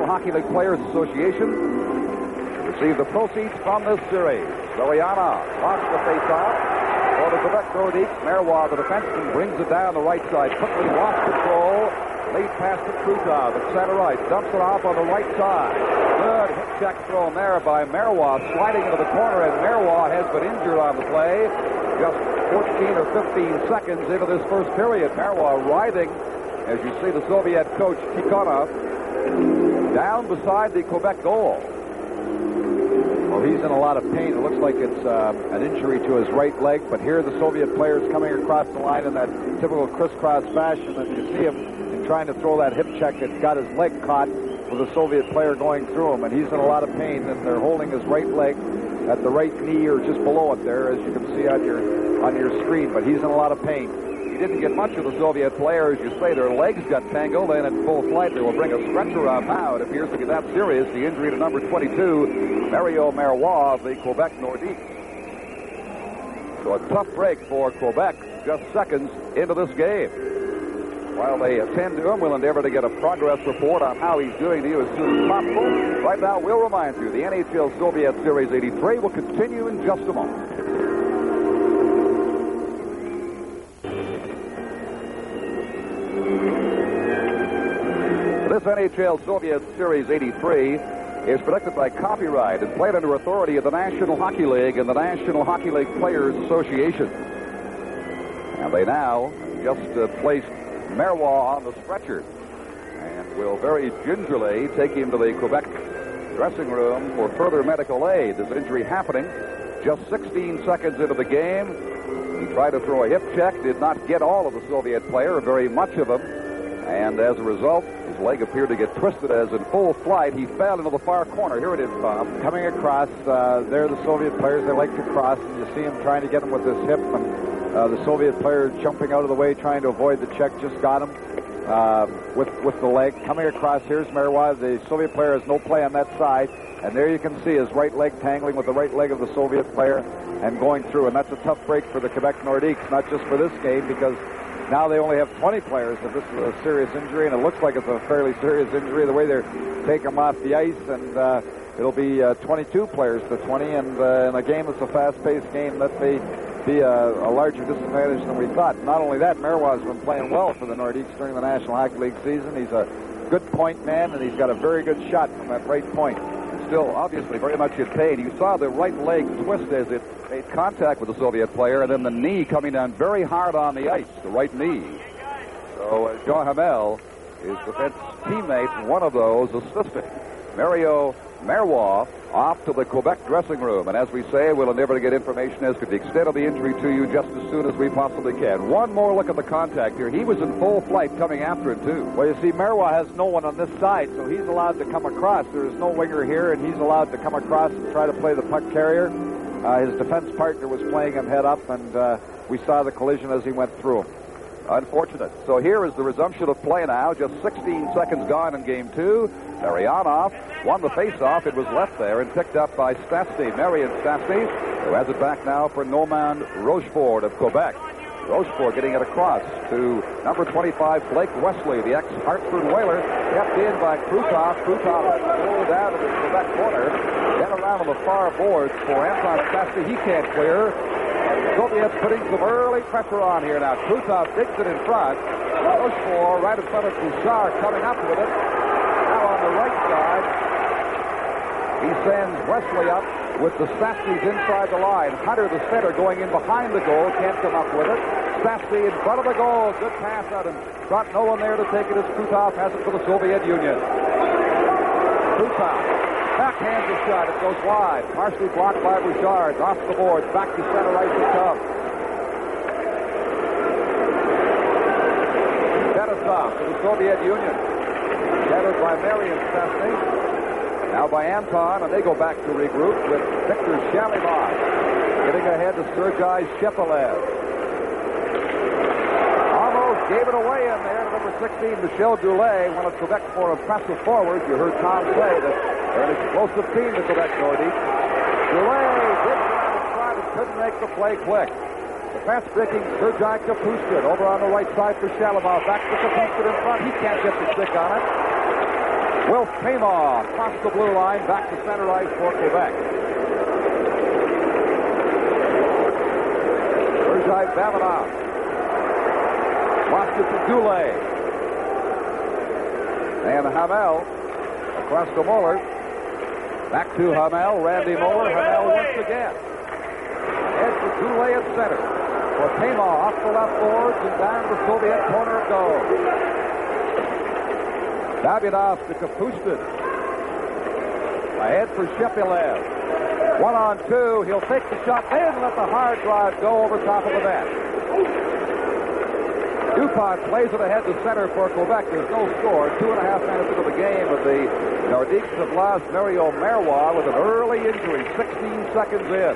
National Hockey League Players Association receive the proceeds from this series. Ariana lost the face-off for the Quebec Nordiques. Marois, the defenseman, brings it down the right side. Quickly lost control. Lead pass to Krutov at center ice. Dumps it off on the right side. Good hip check thrown there by Marois, sliding into the corner, and Marois has been injured on the play. Just 14 or 15 seconds into this first period. Marois writhing, as you see the Soviet coach Tikhonov down beside the Quebec goal. Well, he's in a lot of pain. It looks like it's an injury to his right leg, but here are the Soviet players coming across the line in that typical crisscross fashion, and you see him trying to throw that hip check that's got his leg caught with a Soviet player going through him, and he's in a lot of pain, and they're holding his right leg at the right knee or just below it there, as you can see on your screen, but he's in a lot of pain. He didn't get much of the Soviet player, as you say. Their legs got tangled, and in full flight they will bring a stretcher out now. It appears to be that serious, the injury to number 22, Mario Marois of the Quebec Nordiques. So a tough break for Quebec just seconds into this game. While they attend to him, we'll endeavor to get a progress report on how he's doing to you as soon as possible. Right now, we'll remind you, the NHL Soviet Series 83 will continue in just a moment. This NHL Soviet Series 83 is protected by copyright and played under authority of the National Hockey League and the National Hockey League Players Association. And they now just placed Marois on the stretcher and will very gingerly take him to the Quebec dressing room for further medical aid. This injury happening just 16 seconds into the game. He tried to throw a hip check, did not get all of the Soviet player, very much of him, and as a result, his leg appeared to get twisted as in full flight he fell into the far corner. Here it is, Bob. Coming across, there are the Soviet players. They like to cross, and you see him trying to get him with his hip, and the Soviet player jumping out of the way, trying to avoid the check, just got him with the leg. Coming across, here's Marois. The Soviet player has no play on that side, and there you can see his right leg tangling with the right leg of the Soviet player and going through, and that's a tough break for the Quebec Nordiques, not just for this game, because now they only have 20 players if this is a serious injury, and it looks like it's a fairly serious injury the way they're taking them off the ice, and it'll be 22 players to 20, and in a game that's a fast-paced game, that may be a larger disadvantage than we thought. Not only that, Marois has been playing well for the Nordiques during the National Hockey League season. He's a good point man, and he's got a very good shot from that right point. Still, obviously, very much in pain. You saw the right leg twist as it made contact with the Soviet player, and then the knee coming down very hard on the ice, the right knee. So Jean Hamel, his defense teammate, one of those assisting. Mario Marois off to the Quebec dressing room, and as we say, we'll endeavor to get information as to the extent of the injury to you just as soon as we possibly can. One more look at the contact here. He was in full flight coming after it, too. Well, you see, Marois has no one on this side, so he's allowed to come across. There is no winger here, and he's allowed to come across and try to play the puck carrier. His defense partner was playing him head up, and we saw the collision as he went through. Unfortunate. So here is the resumption of play now. Just 16 seconds gone in game two. Marianov won the face-off. It was left there and picked up by Stastny, Marian Stastny, who has it back now for Normand Rochefort of Quebec. Rochefort getting it across to number 25, Blake Wesley, the ex-Hartford Whaler, kept in by Krutov. Krutov pulled down to the Quebec corner, then around on the far boards for Anton Stastny. He can't clear. Soviets putting some early pressure on here now. Krutov digs it in front. Rochefort right in front of Bouchard coming up with it. Now on the right side, he sends Wesley up with the Stastnys inside the line. Hunter, the center, going in behind the goal, can't come up with it. Stastny in front of the goal. Good pass out and got no one there to take it as Krutov has it for the Soviet Union. Krutov backhands the shot. It goes wide. Partially blocked by Bouchard. Off the boards. Back to center ice it comes. Denisov to the Soviet Union. Gathered by Marian Stastny. Now by Anton, and they go back to regroup with Victor Shalimov. Getting ahead to Sergei Shepelev. Almost gave it away in there. Number 16, Michel Goulet, one of Quebec's more impressive forwards. You heard Tom say that they're an explosive team, the Quebec Nordiques. Goulet did grab in front and couldn't make the play quick. The fast-breaking Sergei Kapustin over on the right side for Shalimov. Back to Kapustin in front. He can't get the stick on it. Wilf Payma across the blue line, back to center ice for Quebec. Bergei Babanov. Lost it to Goulet. And Hamel across to Moeller. Back to Hamel. Randy Moeller. Hamel once again. Head to Goulet at center. For Payma off the left boards and down the Soviet corner it goes. Davidov to Kapustin. Ahead for Shepilev. 1-on-2. He'll take the shot and let the hard drive go over top of the net. DuPont plays it ahead to center for Quebec. There's no score. 2.5 minutes into the game, but the Nordiques have lost Mario Marois with an early injury, 16 seconds in.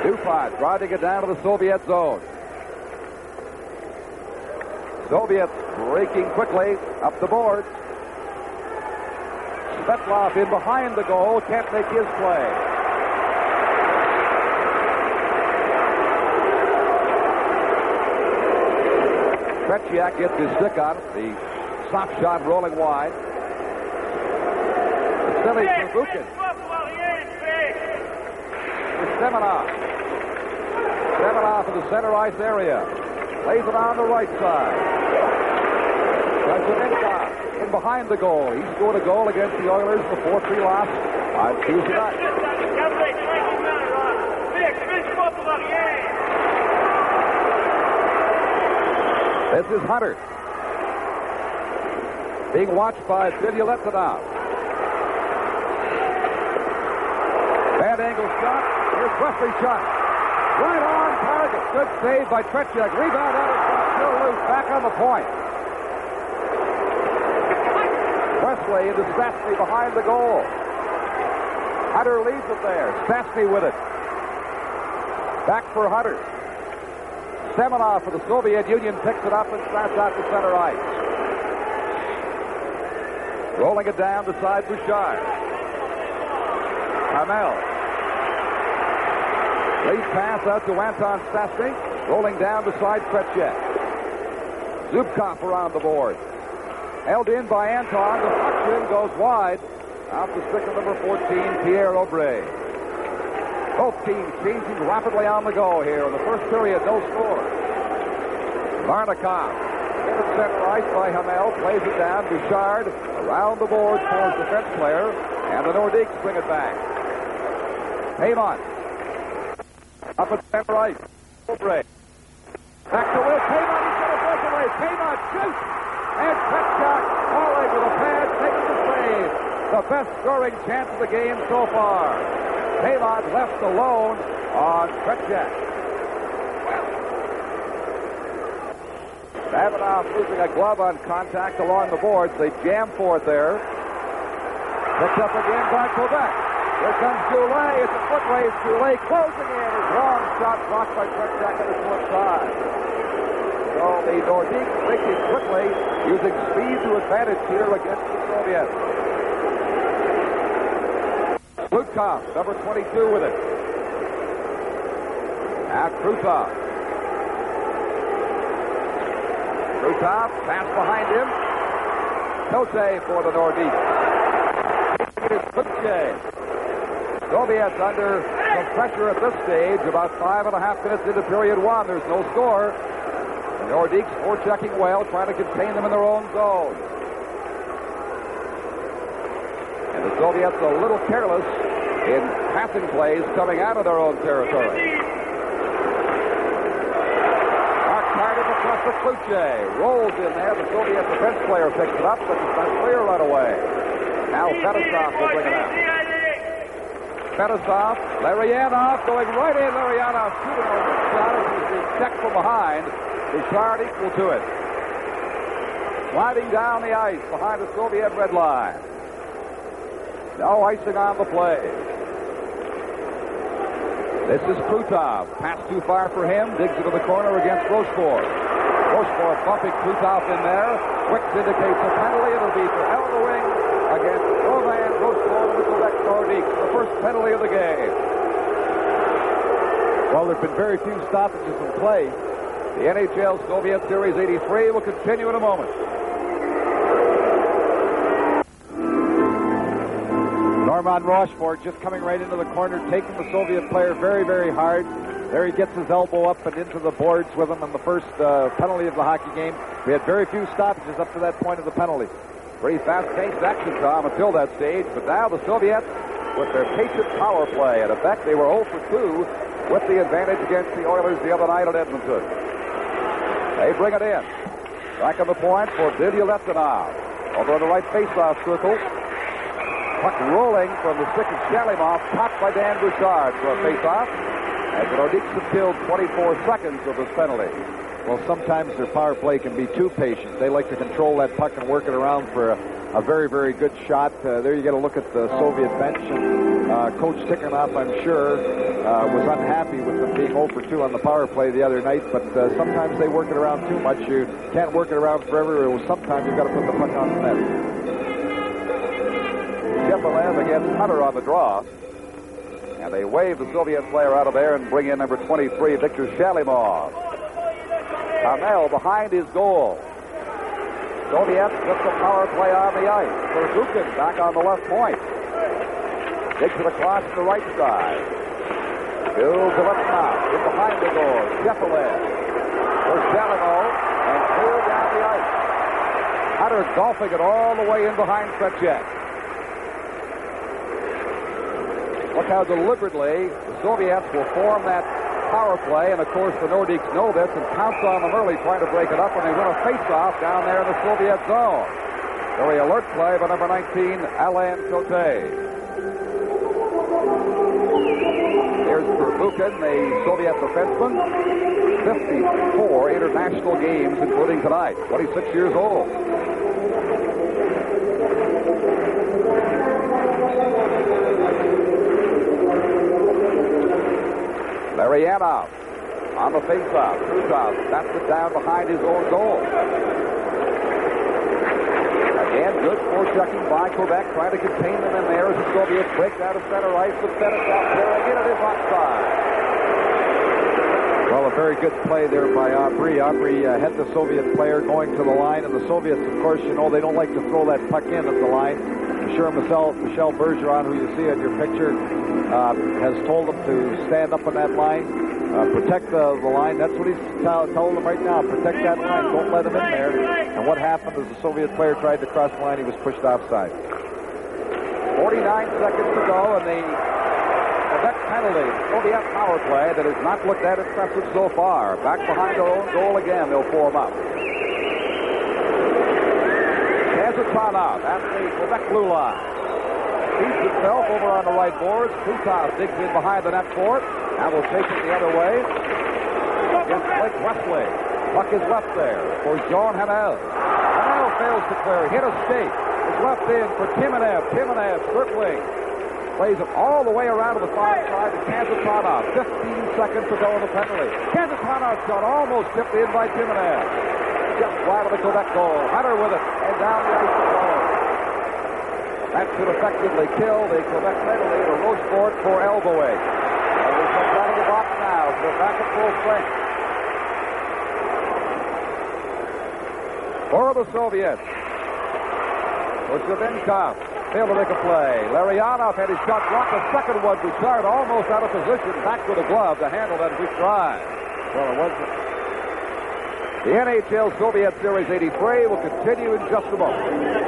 DuPont driving it down to the Soviet zone. Soviets breaking quickly up the boards. Svetlov in behind the goal, can't make his play. Tretiak gets his stick on it. The soft shot rolling wide. Vasily Pervukin. Semenov. Semenov in the center ice area. Plays it on the right side. Krashenikov in behind the goal. He scored a goal against the Oilers, the 4-3 loss on Tuesday night. This is Hunter. Being watched by Bilyaletdinov. Bad angle shot. Here's Wesley's shot. Right on target. Good save by Tretiak. Rebound out of shot. Still loose. Back on the point. Wesley into Stastny behind the goal. Hunter leaves it there. Stastny with it. Back for Hunter. Semenov for the Soviet Union picks it up and starts out to center ice. Rolling it down beside Bouchard. Hamel. Lead pass out to Anton Stastny. Rolling down beside Tretiak. Zubkov around the board. Held in by Anton. The puck goes wide. Out to stick of number 14, P.Obri. Both teams changing rapidly on the go here. In the first period, no score. Varnikov. In the center ice by Hamel. Plays it down. Bouchard around the board for his defense player. And the Nordiques bring it back. Paymont. Up at center ice. Obri. Back to Will. Paymont. He's going to break away. Paymont shoots. And Tretiak falling with a pad. Taking the save. The best scoring chance of the game so far. Paymont left alone on Tretiak. Davidoff losing a glove on contact along the boards. They jam for it there. Picked up again by Quebec. Here comes Goulet. It's a foot race. Goulet closing in. His long shot blocked by Tretiak on his foot side. So the Nordiques thinking quickly, using speed to advantage here against the Soviets. Lutkov, number 22 with it. Now Krutov. Krutov, pass behind him. Tote for the Nordiques. Soviets under some pressure at this stage. About 5.5 minutes into period one. There's no score. The Nordiques forechecking well, trying to contain them in their own zone. And the Soviets a little careless in passing plays coming out of their own territory. Mark Carter across the Kluche. Rolls in there. The Soviet defense player picks it up, but it's not clear right away. Now Fedosov will bring it out. Fedosov, Larionov going right in. Larionov shooting a weak shot as he's being checked from behind. Bouchard equal to it. Sliding down the ice behind the Soviet red line. No icing on the play. This is Krutov. Pass too far for him. Digs into the corner against Rochefort. Rochefort bumping Krutov in there. Wicks indicates a penalty. It'll be for Elmering against Rovan Rochefort of the Quebec Nordiques. The first penalty of the game. Well, there have been very few stoppages in play. The NHL Soviet Series 83 will continue in a moment. Armand Rochefort just coming right into the corner, taking the Soviet player very, very hard. There he gets his elbow up and into the boards with him on the first penalty of the hockey game. We had very few stoppages up to that point of the penalty. Pretty fast-paced action, Tom, until that stage. But now the Soviets, with their patient power play, in effect, they were 0 for 2 with the advantage against the Oilers the other night at Edmonton. They bring it in. Back on the point for Dilya Leptonov. Over on the right face-off circle. Puck rolling from the stick of Shalimov, topped by Dan Bouchard for a face-off. As the Nordiques have killed 24 seconds of this penalty. Well, sometimes their power play can be too patient. They like to control that puck and work it around for a very, very good shot. There you get a look at the Soviet bench. And Coach Tikhonov, I'm sure, was unhappy with them being 0 for 2 on the power play the other night. But sometimes they work it around too much. You can't work it around forever. Sometimes you've got to put the puck on the net. Shepard against Hunter on the draw. And they wave the Soviet player out of there and bring in number 23, Viktor Shalimov. Carmel behind his goal. Soviets with the power play on the ice. Verbukin back on the left point. Takes it across to the right side. Builds it up now. In behind the goal. Shepard for Shalimov and clear down the ice. Hunter golfing it all the way in behind Fetchek. Look how deliberately the Soviets will form that power play, and of course the Nordiques know this and pounce on them early, trying to break it up, and they win a face-off down there in the Soviet zone. Very alert play by number 19, Alain Cote. Here's Verbukin, the Soviet defenseman. 54 international games, including tonight. 26 years old. Larionov on the faceoff. Krutov bats it down behind his own goal. Again, good forechecking by Quebec, trying to contain them in there as the Soviets break out of center ice, but set it down there again. It is offside. Well, a very good play there by П.Обри. П.Обри had the Soviet player going to the line, and the Soviets, of course, you know, they don't like to throw that puck in at the line. I'm sure Michel Bergeron, who you see on your picture, has told them to stand up on that line, protect the line. That's what he's told them right now. Protect that line. Don't let him in there. And what happened is the Soviet player tried to cross the line. He was pushed offside. 49 seconds to go, and the Quebec penalty, Soviet power play that has not looked that impressive so far. Back behind their own goal again, they'll form up. Kazatsanov at the Quebec blue line. Feeds himself over on the right boards. Krutov digs in behind the net for it. Now will take it the other way. Against Blake Wesley. Puck is left there for Jean Hamel. Hamel fails to clear. Hit a skate. It's left in for Timonev. Timonev circling. Plays it all the way around to the far side to Kazatsanov. 15 seconds to go in the penalty. Kazatsanov's shot almost tipped in by Timonev. Just wide of the Quebec goal. Hunter with it. And down the ice to go. That should effectively kill the Quebec penalty to Rochefort for elbowing. And he comes out of the box now. So they're back at full strength. For the Soviets. Kochevenkov failed to make a play. Larionov had his shot blocked. The second one, Bouchard almost out of position. Back with a glove to handle that big try. Well, it wasn't. The NHL Soviet Series 83 will continue in just a moment.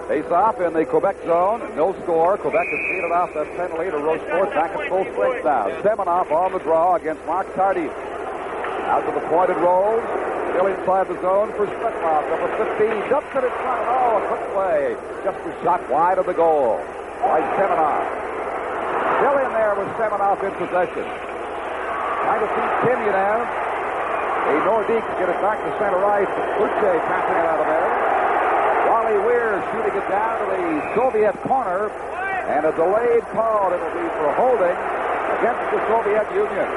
Face-off in the Quebec zone. No score. Quebec has skated off that penalty to Rochefort. Back at full strength now. Semenoff on the draw against Mark Tardif. Out to the pointed rolls. Still inside the zone for Svetlav. Number 15. Dumps it in front. Oh, a quick play. Just a shot wide of the goal by Semenoff. Still in there with Semenoff in possession. Trying to feed Timmy now. The Nordiques get it back to center ice. Luce passing it out of there. Wally Weir shooting it down to the Soviet corner, and a delayed call. It'll be for holding against the Soviet Union.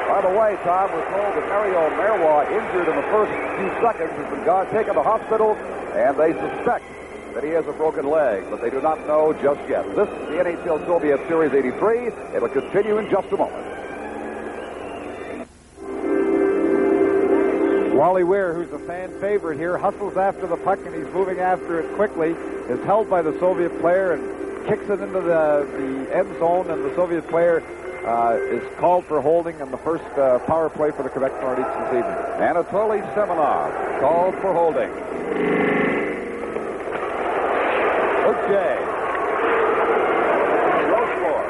By the way, Tom, we're told that Mario Merwa, injured in the first few seconds, has been taken to hospital, and they suspect that he has a broken leg, but they do not know just yet. This is the NHL Soviet Series 83. It'll continue in just a moment. Wally Weir, who's a fan favorite here, hustles after the puck, and he's moving after it quickly, is held by the Soviet player and kicks it into the end zone, and the Soviet player is called for holding on the first power play for the Quebec Nordiques this evening. Anatoly Semenov called for holding. Luce. Low score.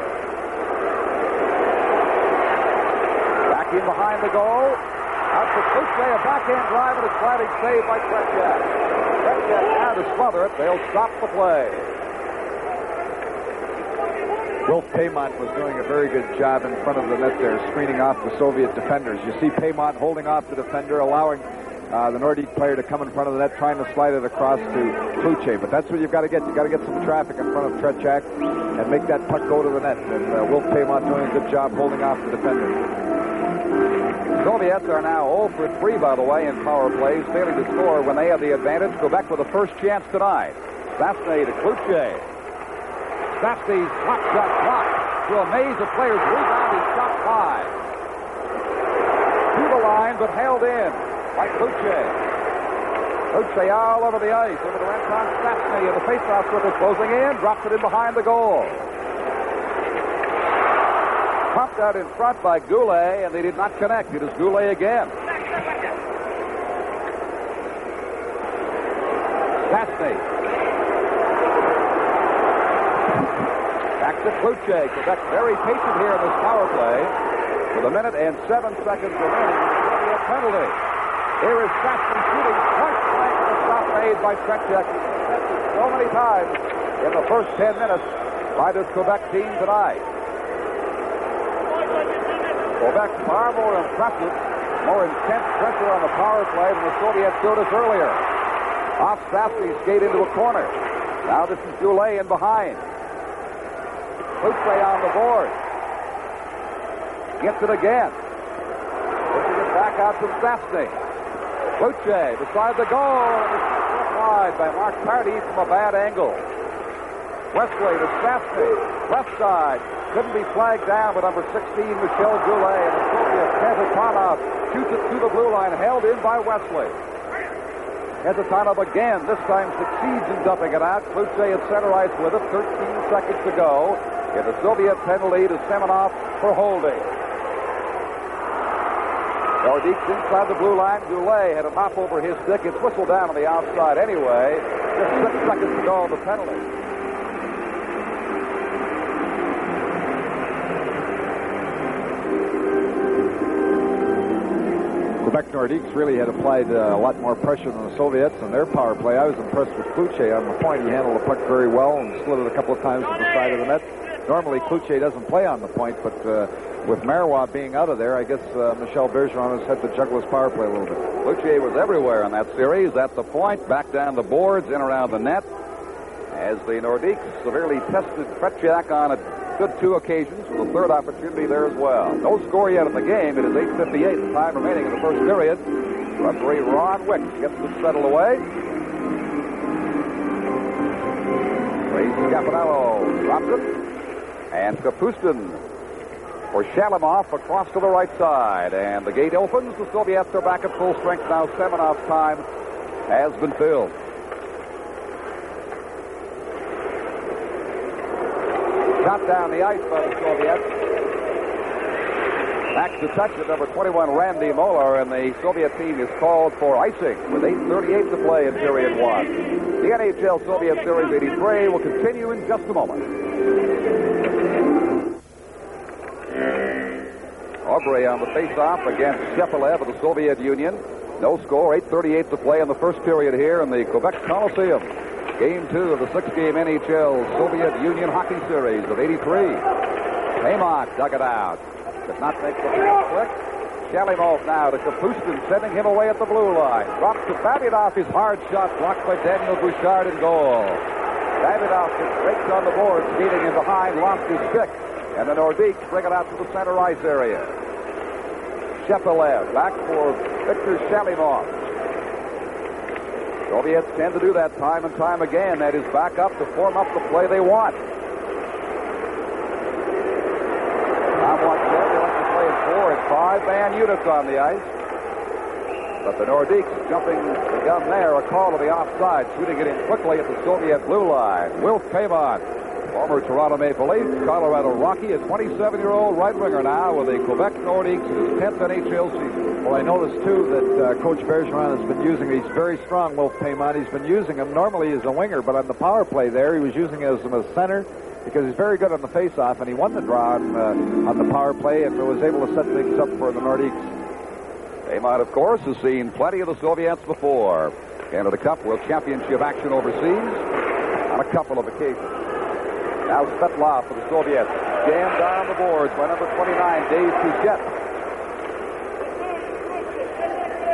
Back in behind the goal. Out to Luce, a backhand drive, and a sliding save by Tretiak. Tretiak now to smother it. They'll stop the play. Wilf Paymont was doing a very good job in front of the net there, screening off the Soviet defenders. You see Paymont holding off the defender, allowing the Nordique player to come in front of the net, trying to slide it across to Kluche. But that's what you've got to get. You've got to get some traffic in front of Tretiak and make that puck go to the net. And Wilf Paymont doing a good job holding off the defender. Soviets are now 0 for 3, by the way, in power plays, failing to score when they have the advantage. Quebec with the first chance tonight. St.Asny to Kluche. St.Asny's hot shot blocked. To amaze the players, rebounding shot high. To the line, but held in by Kluche. Kluche all over the ice, over the Anton St.Asny, and the faceoff circle closing in, drops it in behind the goal. Pumped out in front by Goulet, and they did not connect. It is Goulet again. St.Asny. Back to Kluche. Quebec very patient here in this power play. With 1 minute and 7 seconds remaining, it's a penalty. Here is St.Asny shooting point blank, the stop made by Tretiak. So many times in the first 10 minutes by this Quebec team tonight. Quebec far more impressive, more intense pressure on the power play than the Soviets showed us earlier. Off St.Asny skate into a corner. Now this is Goulet in behind. Kluche on the board. Gets it again. Pushing it back out to St.Asny. Kluche beside the goal. And it's struck wide by Mark Pardy from a bad angle. Wesley to St.Asny. Left side. Couldn't be flagged down, but number 16, Michel Goulet, and the Soviet Kazatanov shoots it to the blue line, held in by Wesley. Kazatanov again, this time succeeds in dumping it out. Kluche at center ice with it, 13 seconds to go. And the Soviet penalty to Semenov for holding. Nordiques inside the blue line. Goulet had a hop over his stick. It's whistled down on the outside anyway. Just 6 seconds to go on the penalty. Quebec Nordiques really had applied a lot more pressure than the Soviets on their power play. I was impressed with Kluche on the point. He handled the puck very well and slid it a couple of times to the side of the net. Normally, Kluche doesn't play on the point, but with Marois being out of there, I guess Michel Bergeron has had to juggle his power play a little bit. Kluche was everywhere in that series, at the point, back down the boards, in around the net, as the Nordiques severely tested Tretiak on a good 2 occasions, with a third opportunity there as well. No score yet in the game. It is 8:58, the time remaining in the first period. Referee Ron Wicks gets it settled away. Crazy Caponello drops it. And Kapustin for Shalimov across to the right side. And the gate opens. The Soviets are back at full strength now. Semenov's time has been filled. Shot down the ice by the Soviets. Back to touch it, number 21, Randy Moeller, and the Soviet team is called for icing with 8:38 to play in period 1. The NHL Soviet Series 83 will continue in just a moment. П.Обри on the face-off against Shepelev of the Soviet Union. No score, 8:38 to play in the first period here in the Quebec Coliseum. Game 2 of the 6-game NHL Soviet Union Hockey Series of 83. Paymont dug it out. Could not make the first click. Shalimov now to Kapustin, sending him away at the blue line. Drops to Davidoff, his hard shot blocked by Daniel Bouchard in goal. Davidoff gets raked on the board, skating in behind, lost his stick. And the Nordiques bring it out to the center ice area. Shepelev back for Victor Shalimov. Soviets tend to do that time and time again. That is back up to form up the play they want. Tom Watson, they like to play in 4 and 5-man units on the ice. But the Nordiques jumping the gun there, a call to the offside, shooting it in quickly at the Soviet blue line. Wilf Pavon, former Toronto Maple Leaf, Colorado Rocky, a 27-year-old right winger now with the Quebec Nordiques in his 10th NHL season. Well, I noticed, too, that Coach Bergeron has been using, he's very strong, Wilf Pavon. He's been using him normally as a winger, but on the power play there, he was using him as a center because he's very good on the face-off, and he won the draw on the power play and was able to set things up for the Nordiques. Amon, of course, has seen plenty of the Soviets before. Canada Cup World Championship action overseas on a couple of occasions. Now Svetlov for the Soviets. Jammed down the boards by number 29, Dave Touchette.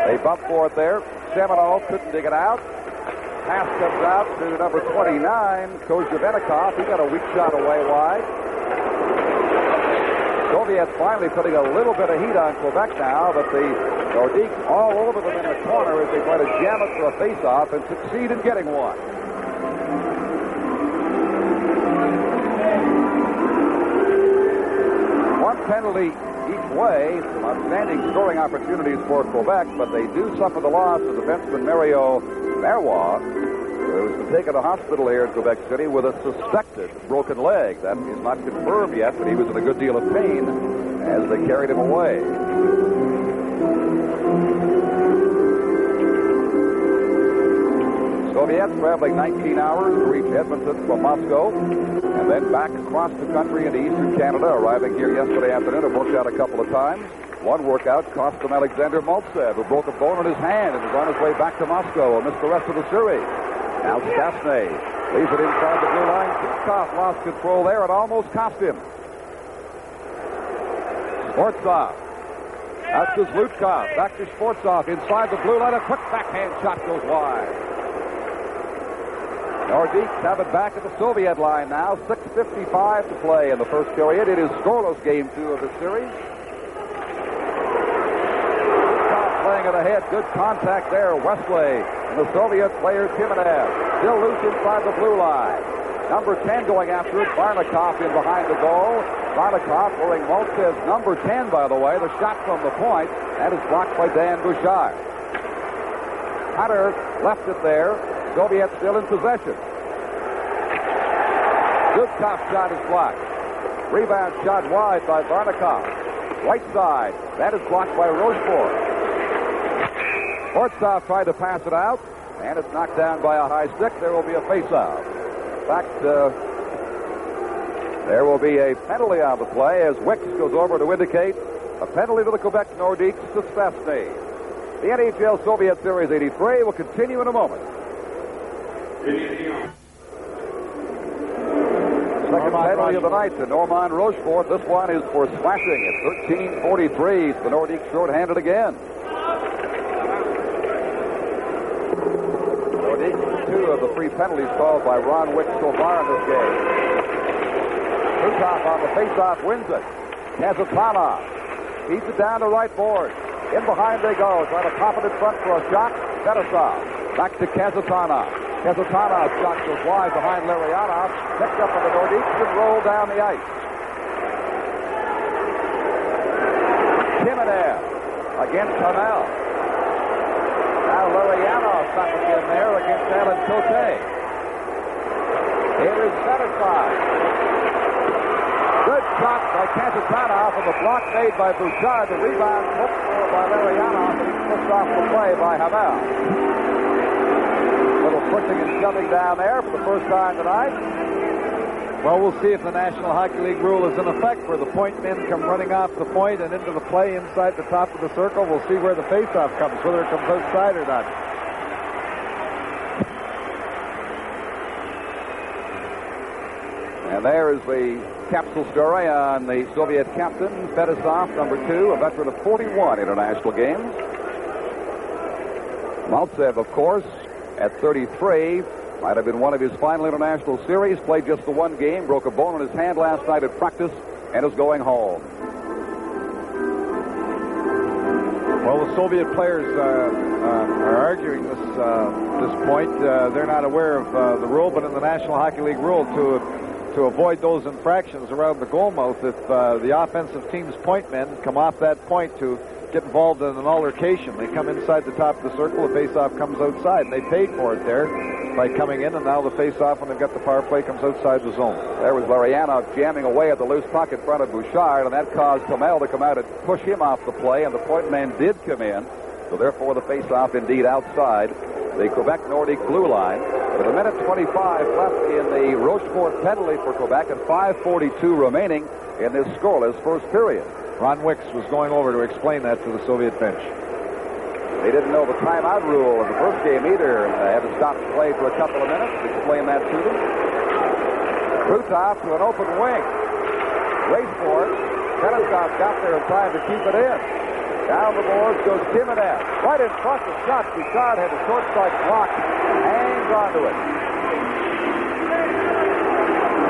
They bump for it there. Semenov couldn't dig it out. Pass comes out to number 29, Kozhevenikov. He got a weak shot away wide. Soviets finally putting a little bit of heat on Quebec now, but the Nordiques all over them in the corner as they try to jam it for a face-off and succeed in getting one. One penalty each way, some outstanding scoring opportunities for Quebec, but they do suffer the loss of defenseman Mario Marois, who's been taken to hospital here in Quebec City with a suspected broken leg. That is not confirmed yet, but he was in a good deal of pain as they carried him away. Soviets traveling 19 hours to reach Edmonton from Moscow, and then back across the country into eastern Canada, arriving here yesterday afternoon. Have worked out a couple of times. One workout cost them Alexander Maltsev, who broke a bone in his hand and is on his way back to Moscow and missed the rest of the series. Now A.Штясны leaves it inside the blue line. Zhukov lost control there. It almost cost him. Sportsov. Out to Zlutkov. Back to Sportsov. Inside the blue line. A quick backhand shot goes wide. Nordiques have it back at the Soviet line now. 6:55 to play in the first period. It is scoreless game 2 of the series. Playing it ahead. Good contact there. Wesley and the Soviet player Timonov. Still loose inside the blue line. Number 10 going after it. Varnikov in behind the goal. Varnikov wearing Maltsev's number 10, by the way. The shot from the point. That is blocked by Dan Bouchard. Hunter left it there. Soviets still in possession. Zhukov shot is blocked. Rebound shot wide by Varnikov. Right side. That is blocked by Rochefort. Sportsov tried to pass it out, and it's knocked down by a high stick. There will be a face-off. In fact, there will be a penalty on the play as Wicks goes over to indicate a penalty to the Quebec Nordiques to Stastny. The NHL Soviet Series 83 will continue in a moment. Second penalty of the night to Normand Rochefort. This one is for slashing at 13:43. The Nordiques short-handed again. Nordiques, 2 of the 3 penalties called by Ron Wicks so far in this game. Zhukov on the face-off wins it. Kazatanov feeds it down the right board. In behind they go. Trying to pop it in front for a shot. Fetisov. Back to Kazatanov. Kazatanov's shot goes wide behind Larionov. Picked up by the Nordiques and rolled down the ice. Timonov against Hamel. Now Larionov back again there against Alan Cote. Here is Fetisov. Good shot by Kazatanov and the block made by Bouchard. The rebound looked for by Larionov and he's pushed off the play by Hamel. Little pushing and shoving down there for the first time tonight. Well, we'll see if the National Hockey League rule is in effect where the point men come running off the point and into the play inside the top of the circle. We'll see where the faceoff comes, whether it comes outside or not. And there is the capsule story on the Soviet captain, Fetisov, number 2, a veteran of 41 international games. Maltsev, of course, at 33, might have been one of his final international series, played just the 1 game, broke a bone in his hand last night at practice, and is going home. Well, the Soviet players are arguing this point. They're not aware of the rule, but in the National Hockey League rule, to to avoid those infractions around the goal mouth, if the offensive team's point men come off that point to get involved in an altercation, they come inside the top of the circle, the face-off comes outside, and they paid for it there by coming in, and now the face-off, when they've got the power play, comes outside the zone. There was Larianoff jamming away at the loose puck in front of Bouchard, and that caused Tomel to come out and push him off the play, and the point man did come in. So therefore, the face-off indeed outside the Quebec Nordique blue line. With a minute 25 left in the Rochefort penalty for Quebec and 5:42 remaining in this scoreless first period. Ron Wicks was going over to explain that to the Soviet bench. They didn't know the timeout rule in the first game either, and they had to stop play for a couple of minutes to explain that to them. Krutov to an open wing. Race for it. Kennesaw got there in time to keep it in. Down the boards goes Timonette. Right in front of the shot. Bouchard had a short strike block. Hangs onto it.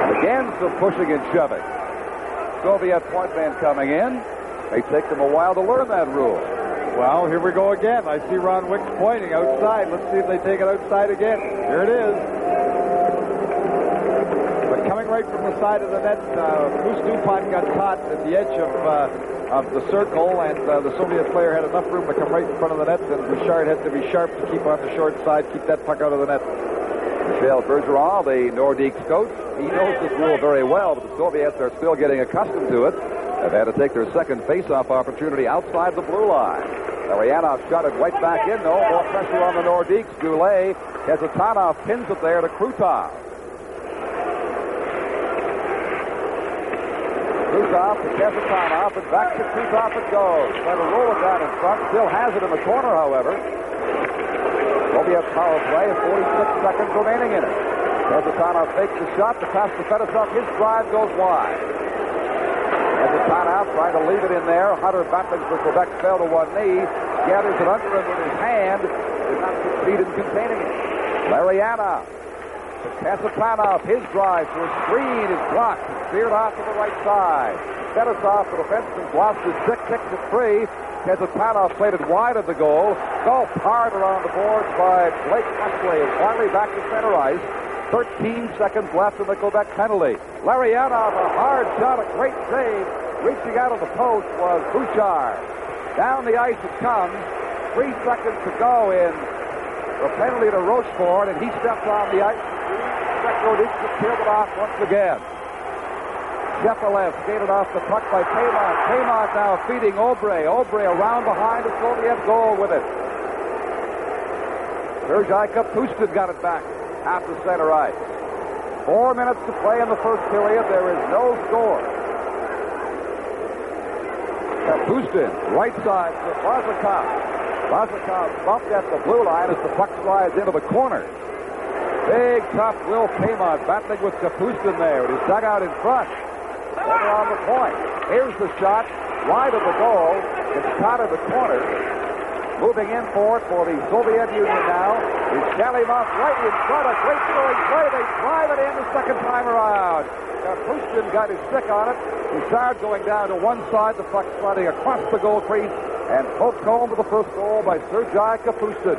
And again, some pushing and shoving. Soviet point man coming in. May take them a while to learn that rule. Well, here we go again. I see Ron Wicks pointing outside. Let's see if they take it outside again. Here it is. But coming right from the side of the net, Moose Dupont got caught at the edge of the circle, and the Soviet player had enough room to come right in front of the net, and Bouchard had to be sharp to keep on the short side, keep that puck out of the net. Michel Bergeron, the Nordiques coach, he knows this rule very well, but the Soviets are still getting accustomed to it. They've had to take their second face-off opportunity outside the blue line. Arianov shot it right back in, though. More pressure on the Nordiques. Goulet has a Tanov, pins it there to Krutov. Krutov to Kesatanov, and back to Krutov it goes. Trying to roll it down in front. Still has it in the corner, however. Soviet power play, 46 seconds remaining in it. Kesatanov fakes the shot to pass to Fedosov. His drive goes wide. Kesatanov trying to leave it in there. Hunter battling for Quebec, fell to one knee. Gathers it under him with his hand. Did not succeed in containing it. Lariana to Kesatanov. His drive to a screen is blocked. Veered off to the right side. Fedosov, the defenseman, lost his stick, kicks it free. Kesatanov played it wide of the goal. Golf hard around the boards by Blake Wesley. And finally back to center ice. 13 seconds left in the Quebec penalty. Larianov, a hard shot, a great save. Reaching out of the post was Bouchard. Down the ice it comes. 3 seconds to go in the penalty to Rochefort, and he steps on the ice. Nordiques killed it off once again. Shepelev skated off the puck by Kaymon. Kaymon now feeding П.Обри. П.Обри around behind the Soviet goal with it. Sergei Kapustin got it back at the center ice. 4 minutes to play in the first period. There is no score. Kapustin, right side to Vazikov. Vazikov bumped at the blue line as the puck slides into the corner. Big, tough Will Kaymon battling with Kapustin there. It is dug out in front. Over on the point. Here's the shot. Wide of the goal. It's caught in the corner. Moving in for it for the Soviet Union now is Shalimov right in front. A great scoring play. They drive it in the second time around. Kapustin got his stick on it. Bouchard going down to one side. The puck sliding across the goal crease and poked home to the first goal by Sergei Kapustin.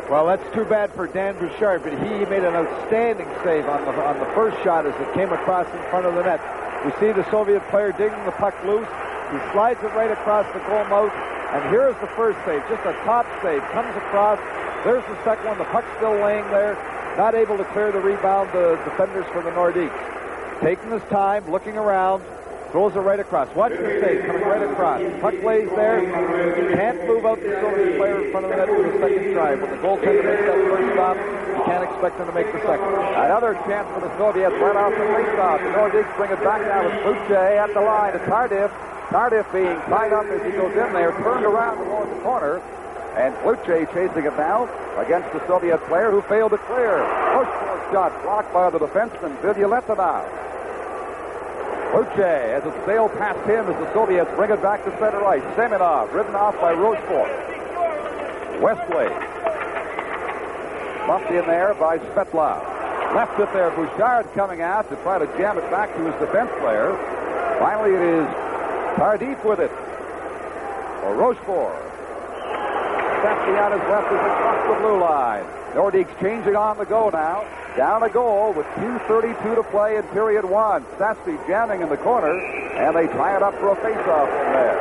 Well, that's too bad for Dan Bouchard, but he made an outstanding save on the first shot as it came across in front of the net. We see the Soviet player digging the puck loose. He slides it right across the goal mouth, and here's the first save, just a top save. Comes across. There's the second one. The puck's still laying there. Not able to clear the rebound, the defenders for the Nordiques. Taking his time, looking around. Throws it right across. Watch the save coming right across. Puck lays there. Can't move out the Soviet player in front of the net for the second try. When the goaltender makes that first stop, you can't expect him to make the second. Another chance for the Soviets right off the faceoff. The Nordiques bring it back now with Boucher at the line. It's Tardif. Tardif being tied up as he goes in there. Turned around towards the corner. And Boucher chasing it now against the Soviet player who failed to clear. Push for a shot blocked by the defenseman, Vilyaletov. Boucher as it sailed past him as the Soviets bring it back to center ice. Semenov ridden off by Rochefort. Wesley bumped in there by Svetlov. Left it there. Bouchard coming out to try to jam it back to his defense player. Finally it is Tardif with it. Or Rochefort. Štяsny on his left as they cross the blue line. Nordiques changing on the go now. Down a goal with 2:32 to play in period one. Štяsny jamming in the corner, and they tie it up for a face-off from there.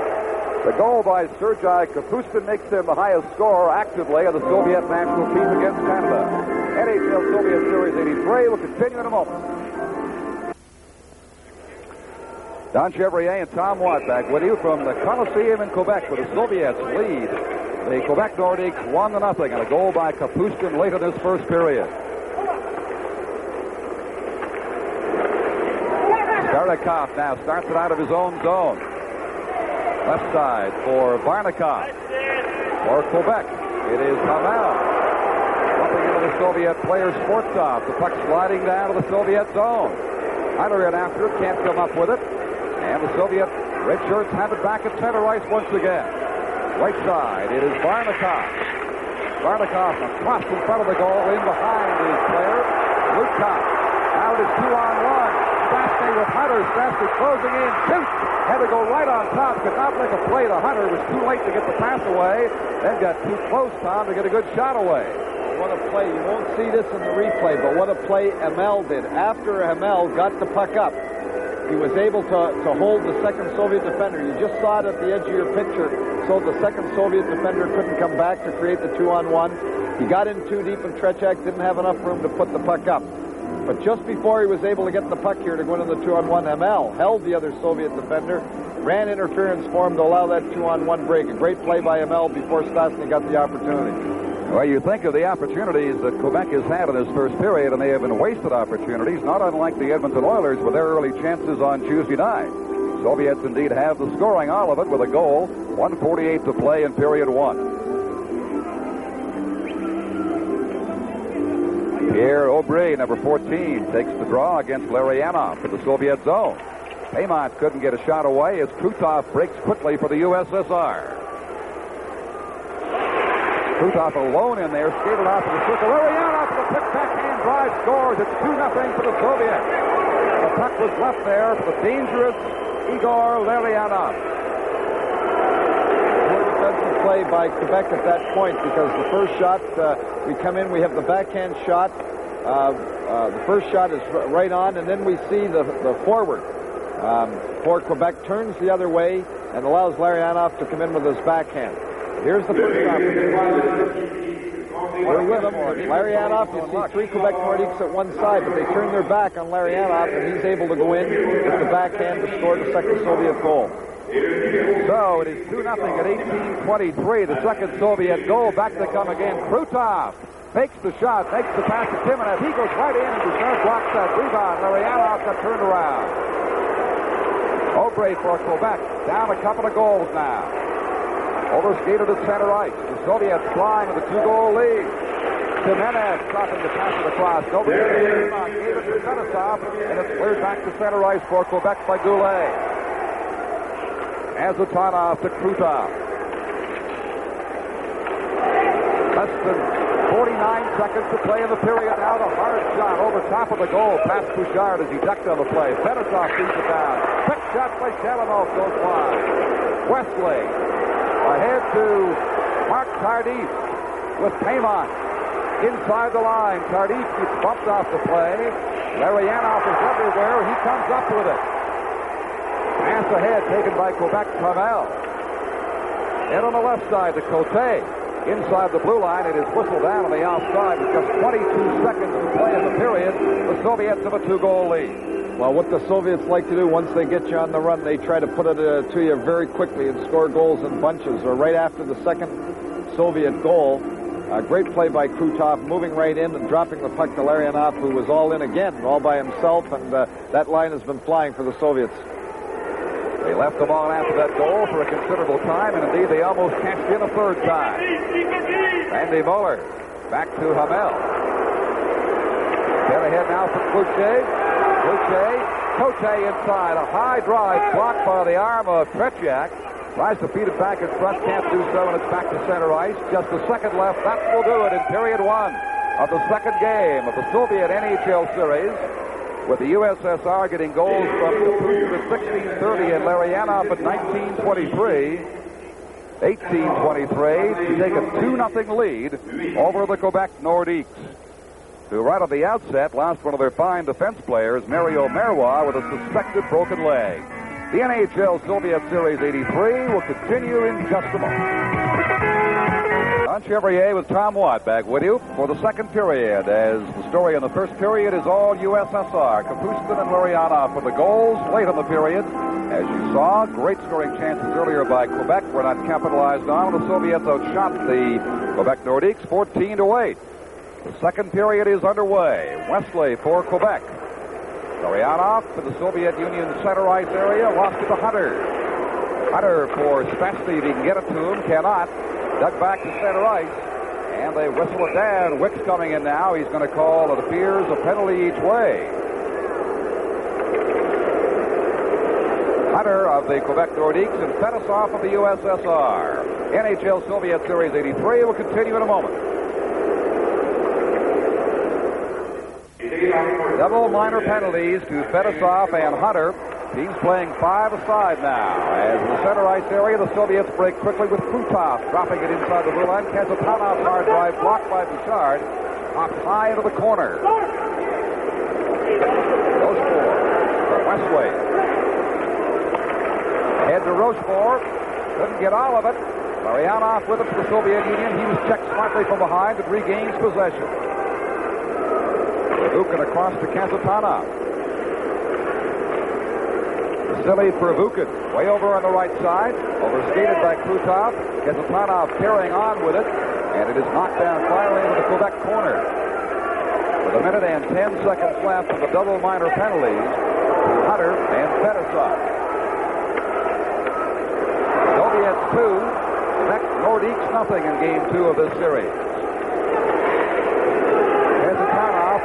The goal by Sergei Kapustin makes him the highest scorer actively of the Soviet national team against Canada. NHL Soviet Series 83 will continue in a moment. Don Chevrier and Tom Watt back with you from the Coliseum in Quebec, where the Soviets lead the Quebec Nordiques 1-0, and a goal by Kapustin late in this first period. Starikov now starts it out of his own zone. Left side for Varnikov. For Quebec, it is Hamel. Bumping into the Soviet player Sportsov. The puck sliding down to the Soviet zone. Hunter in after, can't come up with it. And the Soviet red shirts have it back at center ice once again. Right side, it is Varnikov. Varnikov across in front of the goal, in behind his player, Lutkov. Now it is 2-on-1. Štяsny with Hunter. Štяsny closing in, shoots. Had to go right on top. Could not make a play to Hunter. It was too late to get the pass away. Then got too close, Tom, to get a good shot away. What a play. You won't see this in the replay, but what a play Hamel did. After Hamel got the puck up, he was able to hold the second Soviet defender. You just saw it at the edge of your picture, so the second Soviet defender couldn't come back to create the 2-on-1. He got in too deep, and Tretiak didn't have enough room to put the puck up. But just before he was able to get the puck here to go into the 2-on-1, Hamel held the other Soviet defender, ran interference for him to allow that 2-on-1 break. A great play by Hamel before Štяsny got the opportunity. Well, you think of the opportunities that Quebec has had in this first period, and they have been wasted opportunities, not unlike the Edmonton Oilers with their early chances on Tuesday night. Soviets indeed have the scoring, all of it, with a goal, 1:48 to play in period one. П.Обри, number 14, takes the draw against Larionov for the Soviet zone. Paymont couldn't get a shot away as Krutov breaks quickly for the USSR. Krutov alone in there, skated off to the circle. Larionov with a quick backhand drive scores. It's 2-0 for the Soviets. The puck was left there for the dangerous Igor Larionov. Defensive play by Quebec at that point, because the first shot, we come in, we have the backhand shot. The first shot is right on, and then we see the forward for Quebec turns the other way and allows Larionov to come in with his backhand. Here's the first opportunity. We're with him. Larionov, you see three Quebec Nordiques at one side, but they turn their back on Larionov, and he's able to go in with the backhand to score the second Soviet goal. So it is 2-0 at 18:23. The second Soviet goal. Back to come again. Krutov fakes the shot, makes the pass to Timonev. He goes right in, and Ducharme blocks that rebound. Larionov got turned around. П.Обри for Quebec. Down a couple of goals now. Overskated at center ice. The Soviets flying with a 2-goal lead. Timonev stopping the pass across. Nobody gave it to Fetisov, and it's cleared back to center ice for Quebec by Goulet. Azatonov to Krutov. Less than 49 seconds to play in the period. Now the hard shot over top of the goal. Past Bouchard as he ducked on the play. Fetisov beats it down. Quick shot by Shalamov goes wide. Wesley ahead to Mark Tardif with Paymont. Inside the line. Tardif gets bumped off the play. Larionov is everywhere. He comes up with it. Pass ahead taken by Quebec Hamel. And on the left side to Cote. Inside the blue line, it is whistled down on the outside with just 22 seconds to play in the period. The Soviets have a 2-goal lead. Well, what the Soviets like to do once they get you on the run, they try to put it to you very quickly and score goals in bunches. Or right after the second Soviet goal, a great play by Krutov, moving right in and dropping the puck to Larionov, who was all in again, all by himself, and that line has been flying for the Soviets. They left the ball after that goal for a considerable time, and indeed they almost cashed in a third time. Randy Muller back to Hamel. Get ahead now for Cloutier. Cote inside. A high drive blocked by the arm of Tretiak. Tries to feed it back in front, can't do so, and it's back to center ice. Just a second left. That will do it in period one of the second game of the Soviet NHL series, with the USSR getting goals from Kapustin at 16:30 and Larionov at 19:23. 18-23 to take a 2-0 lead over the Quebec Nordiques, who right at the outset lost one of their fine defense players, Mario Marois, with a suspected broken leg. The NHL Soviet Series 83 will continue in just a moment. On Chevrier with Tom Watt back with you for the second period, as the story in the first period is all USSR. Kapustin and Marianov for the goals late in the period. As you saw, great scoring chances earlier by Quebec were not capitalized on. The Soviets outshot the Quebec Nordiques 14-8. The second period is underway. Wesley for Quebec. Marianov to the Soviet Union center ice area, lost it to Hunter. Hunter for Štясны, if he can get it to him, cannot. Dug back to center ice, and they whistle it down. Wick's coming in now. He's going to call, it appears, a penalty each way. Hunter of the Quebec Nordiques and Fedosov of the USSR. NHL Soviet Series 83 will continue in a moment. Double minor penalties to Fedosov and Hunter. Teams playing 5 aside now. As in the center ice area, the Soviets break quickly with Krutov, dropping it inside the blue line. Kazatanov hard drive blocked by Bouchard. Up high into the corner. Rochefort for Wesley. Head to Rochefort. Couldn't get all of it. Marianov with it for the Soviet Union. He was checked smartly from behind and regains possession. Vukin across to Kazatanov. Vasily for Vukin, way over on the right side, overskated by Krutov. Kazatanov carrying on with it, and it is knocked down finally into the Quebec corner. With a minute and 10 seconds left of the double minor penalties to Hunter and Fedosov. Soviets 2, Quebec Nordiques nothing in game 2 of this series.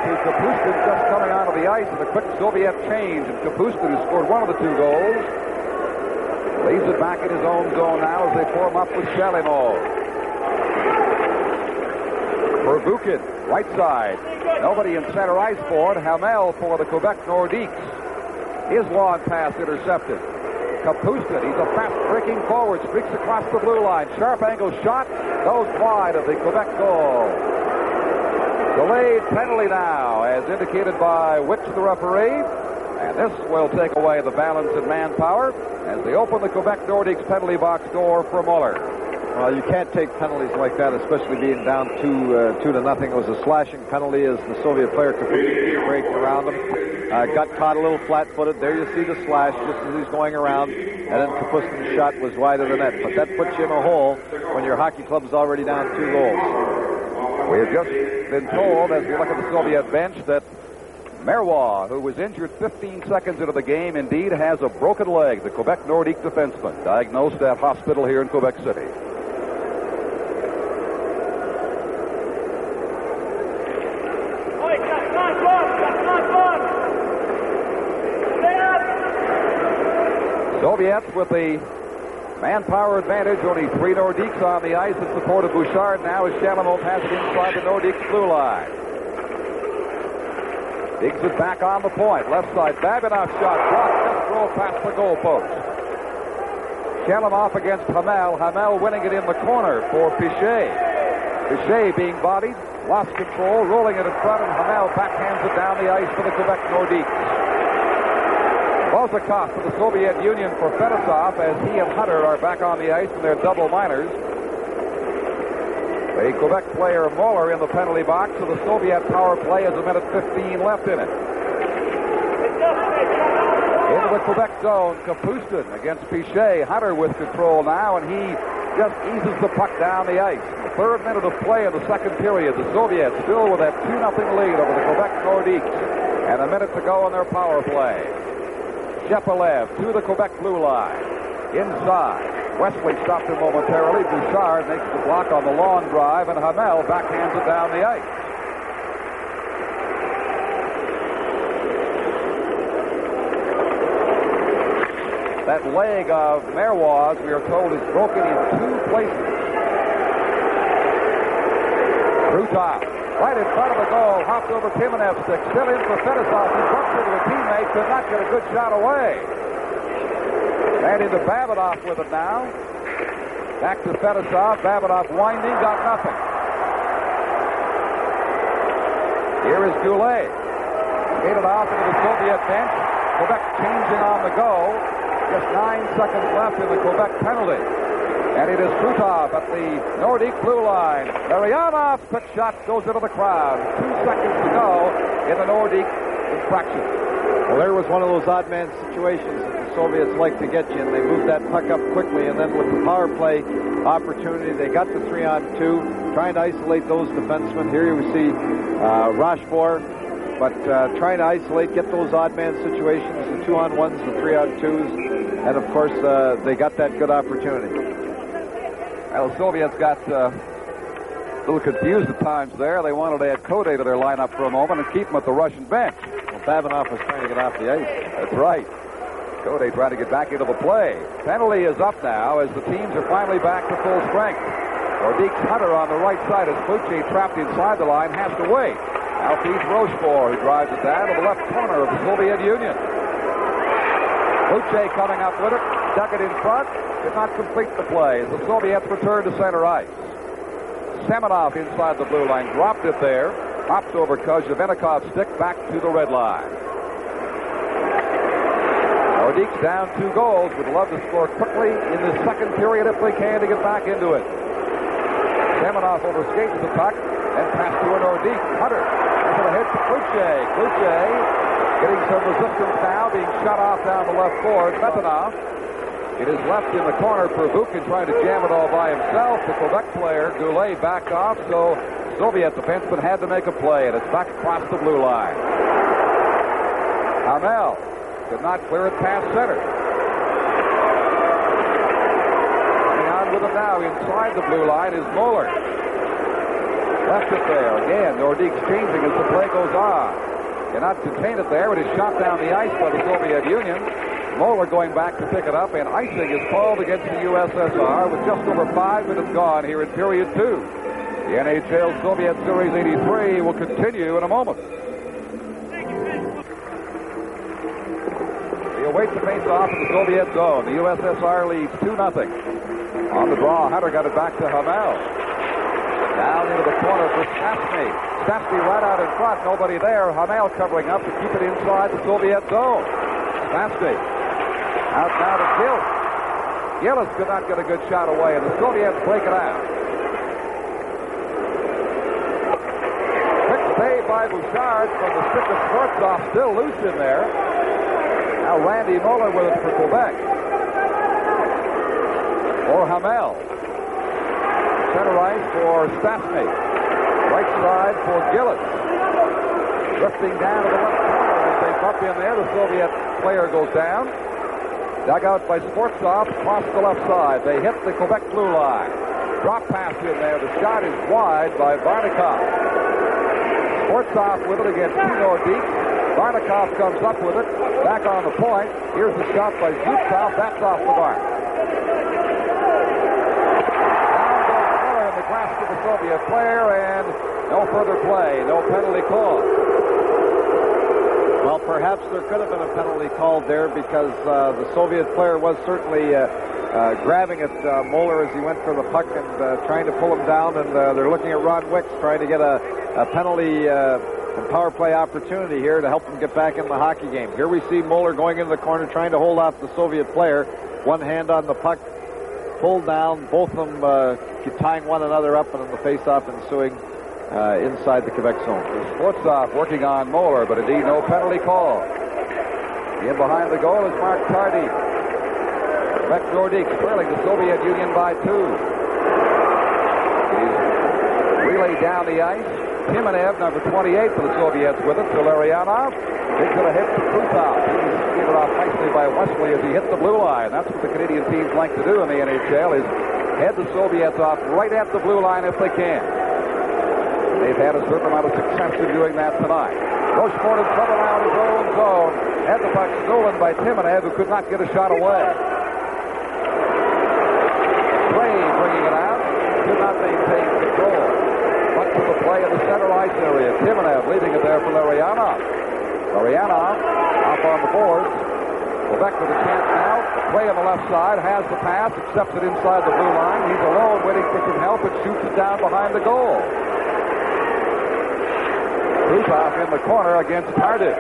To Kapustin just coming onto the ice, and a quick Soviet change, and Kapustin, who scored one of the 2 goals, leaves it back in his own zone now as they form up with Shalimov. For Vukin, right side. Nobody in center ice for it. Hamel for the Quebec Nordiques. His long pass intercepted. Kapustin, he's a fast-breaking forward, streaks across the blue line. Sharp angle shot, goes wide of the Quebec goal. Delayed penalty now, as indicated by Witch, the referee. And this will take away the balance in manpower as they open the Quebec Nordiques penalty box door for Muller. Well, you can't take penalties like that, especially being down 2-0. It was a slashing penalty as the Soviet player Kapustin breaks around him. Got caught a little flat-footed. There you see the slash just as he's going around. And then Kapustin's shot was wide of the net. But that puts you in a hole when your hockey club's already down 2 goals. We have just been told, as we look at the Soviet bench, that Marois, who was injured 15 seconds into the game, indeed has a broken leg. The Quebec Nordique defenseman, diagnosed at hospital here in Quebec City. Soviets with the manpower advantage, only 3 Nordiques on the ice in support of Bouchard now as Shalimov has it inside the Nordiques blue line. Digs it back on the point. Left side, Babinov shot blocked, just rolled past the goalpost. Shalimov against Hamel. Hamel winning it in the corner for Pichet. Pichet being bodied, lost control, rolling it in front, and Hamel backhands it down the ice for the Quebec Nordiques. Bozakov for the Soviet Union for Fedosov as he and Hunter are back on the ice in their double minors. The Quebec player Muller in the penalty box, so the Soviet power play has a minute 15 left in it. Into the Quebec zone, Kapustin against Pichet. Hunter with control now, and he just eases the puck down the ice. The 3rd minute of play in the second period. The Soviets still with that 2-0 lead over the Quebec Nordiques, and a minute to go on their power play. Shepelev to the Quebec blue line. Inside. Wesley stopped him momentarily. Bouchard makes the block on the long drive, and Hamel backhands it down the ice. That leg of Marois, we are told, is broken in 2 places. Krutov, right in front of the goal, hopped over Timonev's stick, still in for Fedosov. He bumped into a teammate, could not get a good shot away. And into Babinov with it now. Back to Fedosov. Babinov winding, got nothing. Here is Goulet. Skated off into the Soviet bench. Quebec changing on the go. Just 9 seconds left in the Quebec penalty. And it is Krutov at the Nordique blue line. Larionov, quick shot, goes into the crowd. 2 seconds to go in the Nordique infraction. Well, there was one of those odd man situations that the Soviets like to get you, and they moved that puck up quickly, and then with the power play opportunity, they got the 3-on-2, trying to isolate those defensemen. Here we see Rochefort, but trying to isolate, get those odd man situations, the 2-on-1s, the 3-on-2s, and of course, they got that good opportunity. Well, the Soviets got a little confused at times there. They wanted to add Code to their lineup for a moment and keep him at the Russian bench. Well, Babinov was trying to get off the ice. That's right. Code trying to get back into the play. Penalty is up now as the teams are finally back to full strength. Nordiques Hunter on the right side as Cloutier trapped inside the line has to wait. Now feeds Rochefort, who drives it down to the left corner of the Soviet Union. Cloutier coming up with it, dug it in front, did not complete the play as the Soviets return to center ice. Semenov inside the blue line, dropped it there, hopped over Kozhevenikov's stick back to the red line. Nordiques down 2 goals, would love to score quickly in the second period if they can to get back into it. Semenov overskates the puck and pass to a Nordique. Hunter into the head to Cloutier. Cloutier getting some resistance now, being shut off down the left board. Betanov. It is left in the corner for Vukin trying to jam it all by himself. The Quebec player, Goulet, backed off, so Soviet defenseman had to make a play, and it's back across the blue line. Hamel could not clear it past center. Coming on with it now inside the blue line is Moeller. Left it there. Again, Nordiques changing as the play goes on. Cannot contain it there. It is shot down the ice by the Soviet Union. Moeller going back to pick it up, and icing is called against the USSR with just over 5 minutes gone here in period 2. The NHL Soviet Series 83 will continue in a moment. They await the face-off in the Soviet zone. The USSR leads 2-0. On the draw, Hunter got it back to Hamel. Down into the corner for Stastny. Stastny right out in front, nobody there. Hamel covering up to keep it inside the Soviet zone. Stastny out now to Gillis. Gillis could not get a good shot away, and the Soviets break it out. Quick save by Bouchard from the stick of Schwarzkopf, still loose in there. Now Randy Moeller with it for Quebec. For Hamel. Center ice for Stastny. Right side for Gillis. Drifting down to the left corner as they bump in there. The Soviet player goes down. Dug out by Sportsov across the left side. They hit the Quebec blue line. Drop pass in there. The shot is wide by Varnikov. Sportsov with it against two Nordiques. Varnikov comes up with it. Back on the point. Here's the shot by Zubkov. That's off the mark. Grasp of the Soviet player, and no further play, no penalty call. Well, perhaps there could have been a penalty called there because the Soviet player was certainly grabbing at Moeller as he went for the puck and trying to pull him down, and they're looking at Ron Wicks trying to get a penalty and power play opportunity here to help him get back in the hockey game. Here we see Moeller going into the corner trying to hold off the Soviet player, one hand on the puck, pulled down, both of them tying one another up, and in the face-off ensuing inside the Quebec zone. Sportsov working on Moeller, but indeed no penalty call. In behind the goal is Mark Tardy. Quebec Nordiques trailing the Soviet Union by 2. He's relayed down the ice. Timanev, number 28 for the Soviets with it, to Larionov. Big to the hit to Krutov. He was skated off nicely by Wesley as he hit the blue line. That's what the Canadian teams like to do in the NHL, is head the Soviets off right at the blue line if they can. They've had a certain amount of success in doing that tonight. Rochefort in trouble now in his own zone. Had the puck stolen by Timanev, who could not get a shot away. Gray bringing it out. Could not maintain control. Puck to the play in the center ice area. Timanev leaving it there for Larionov. Larionov off on the boards. Quebec with a chance now. Way on the left side, has the pass, accepts it inside the blue line. He's alone waiting for some help and shoots it down behind the goal. Krutov in the corner against Tardif.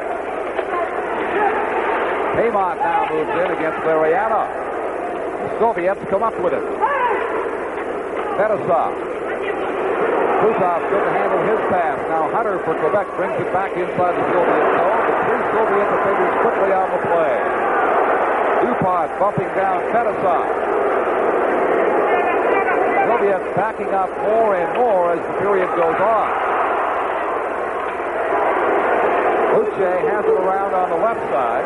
Paymont now moves in against Ariana. The Soviets come up with it. Fetisov. Krutov couldn't handle his pass. Now Hunter for Quebec brings it back inside the Soviet zone. The three Soviet defenders quickly on the play. DuPont bumping down Fetisov. Soviets backing up more and more as the period goes on. Uche has it around on the left side.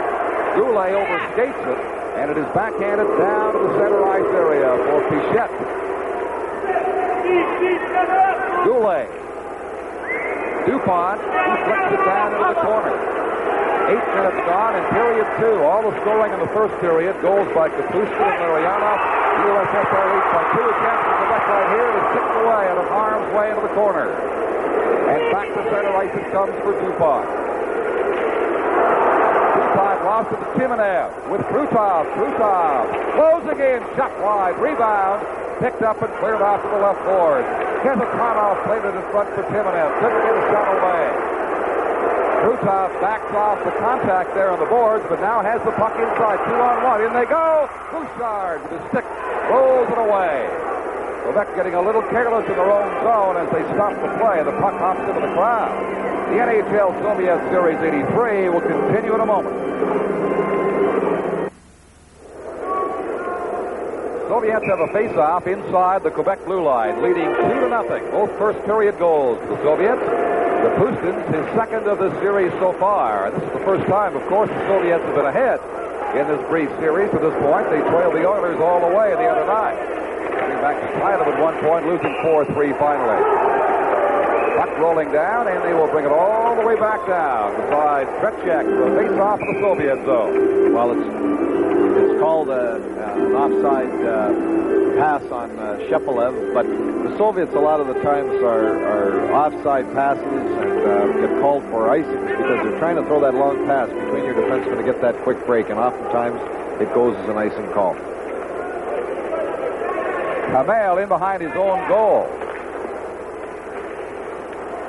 Goulet overskates it, and it is backhanded down to the center ice area for Pichette. Goulet. DuPont, he flips it down into the corner. 8 minutes gone in period 2. All the scoring in the first period. Goals by Kapustin and Marianov. USSR leads by 2. A chance for Quebec right here. It is tipped away out of harm's way into the corner. And back to center ice it comes for DuPont. DuPont lost it to Timonev with Krutov. Krutov closing in. Shot wide. Rebound. Picked up and cleared off to the left board. Kezatonov played it in front for Timonev. Couldn't get a shot away. Krutov backs off the contact there on the boards, but now has the puck inside. 2-on-1. In they go. Bouchard with his stick rolls it away. Quebec getting a little careless in their own zone as they stop the play. The puck hops into the crowd. The NHL Soviet Series 83 will continue in a moment. Soviets have a face-off inside the Quebec blue line, leading 2-0. Both first period goals to the Soviets. The Pustins, his second of the series so far. This is the first time, of course, the Soviets have been ahead in this brief series. To this point, they trailed the Oilers all the way the other night. Coming back to tie them at one point, losing 4-3 finally. Puck rolling down, and they will bring it all the way back down beside Tretiak for a face-off in the Soviet zone. Well, it's called an offside pass on Shepelev, but the Soviets a lot of the times are offside passes and get called for icing because they're trying to throw that long pass between your defensemen to get that quick break, and oftentimes it goes as an icing call. Hamel in behind his own goal.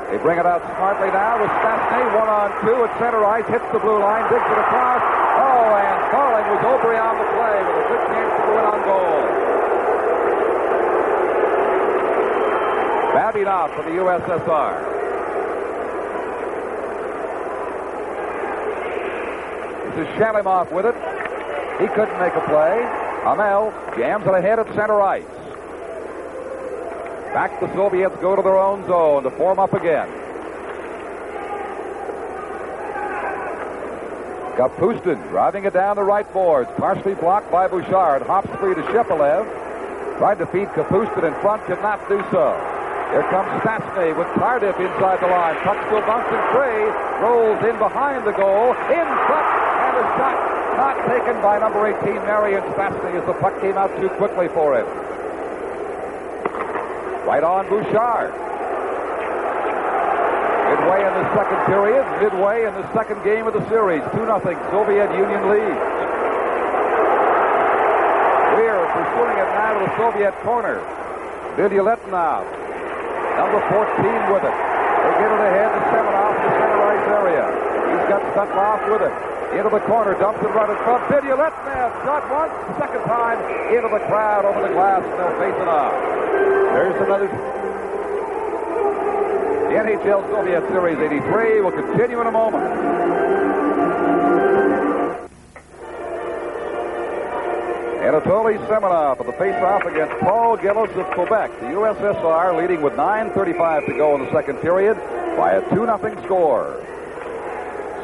They bring it out smartly now with St. 1-on-2 at center ice, hits the blue line, digs it across. Oh, and falling was П.Обри on the play with a good chance to win on goal. Babinov for the USSR. This is Shalimov with it. He couldn't make a play. Hamel jams it ahead at center ice. Back the Soviets go to their own zone to form up again. Kapustin driving it down the right boards. Partially blocked by Bouchard. Hops free to Shepelev. Tried to feed Kapustin in front. Could not do so. Here comes ~Штясны with Tardif inside the line. Puck still bouncing free. Rolls in behind the goal. In front. And a shot not taken by number 18, Marian ~Штясны, as the puck came out too quickly for him. Right on Bouchard. Midway in the second period, midway in the second game of the series. 2-0, Soviet Union leads. We're pursuing it now to the Soviet corner. Vilyaletnov, number 14 with it. They get it ahead to Semenov in the center ice area. He's got Stutlov with it. Into the corner, dumps it right in front. Vilyaletnov shot once, second time into the crowd over the glass, and they'll face it off. There's another. The NHL Soviet Series 83 will continue in a moment. Anatoly Semenov for the face-off against П.Гиллис of Quebec. The USSR leading with 9:35 to go in the second period by a 2-0 score.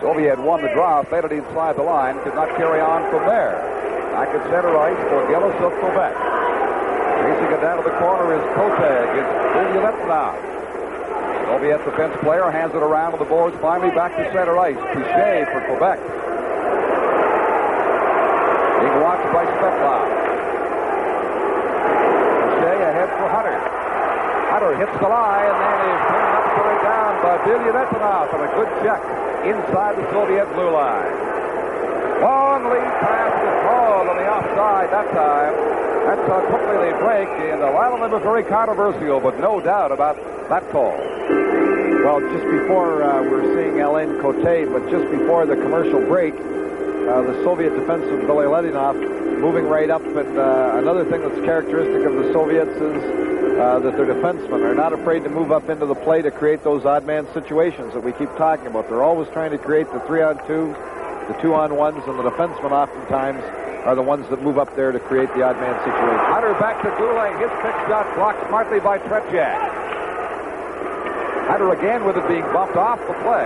Soviet won the draw, fed it inside the line, could not carry on from there. Back at center ice for П.Гиллис of Quebec. Chasing it down to the corner is Kote against Vilyaletnov. Soviet defense player hands it around to the boards, finally back to center ice. Touché for Quebec. Being watched by Stutlov. Touché ahead for Hunter. Hunter hits the line, and then is turned upside down by Vilyaletnov, and a good check inside the Soviet blue line. Long lead pass was called on the offside that time. That's how quickly they break, and a lot of them are very controversial, but no doubt about that call. Well, just before we're seeing Alain Cote, but just before the commercial break, the Soviet defenseman Billy Ledinov moving right up, and another thing that's characteristic of the Soviets is that their defensemen are not afraid to move up into the play to create those odd man situations that we keep talking about. They're always trying to create the 3-on-2, the 2-on-1s, and the defensemen oftentimes are the ones that move up there to create the odd man situation. Hunter back to Goulet. His pick shot blocked smartly by Tretiak. Hunter again with it being bumped off the play.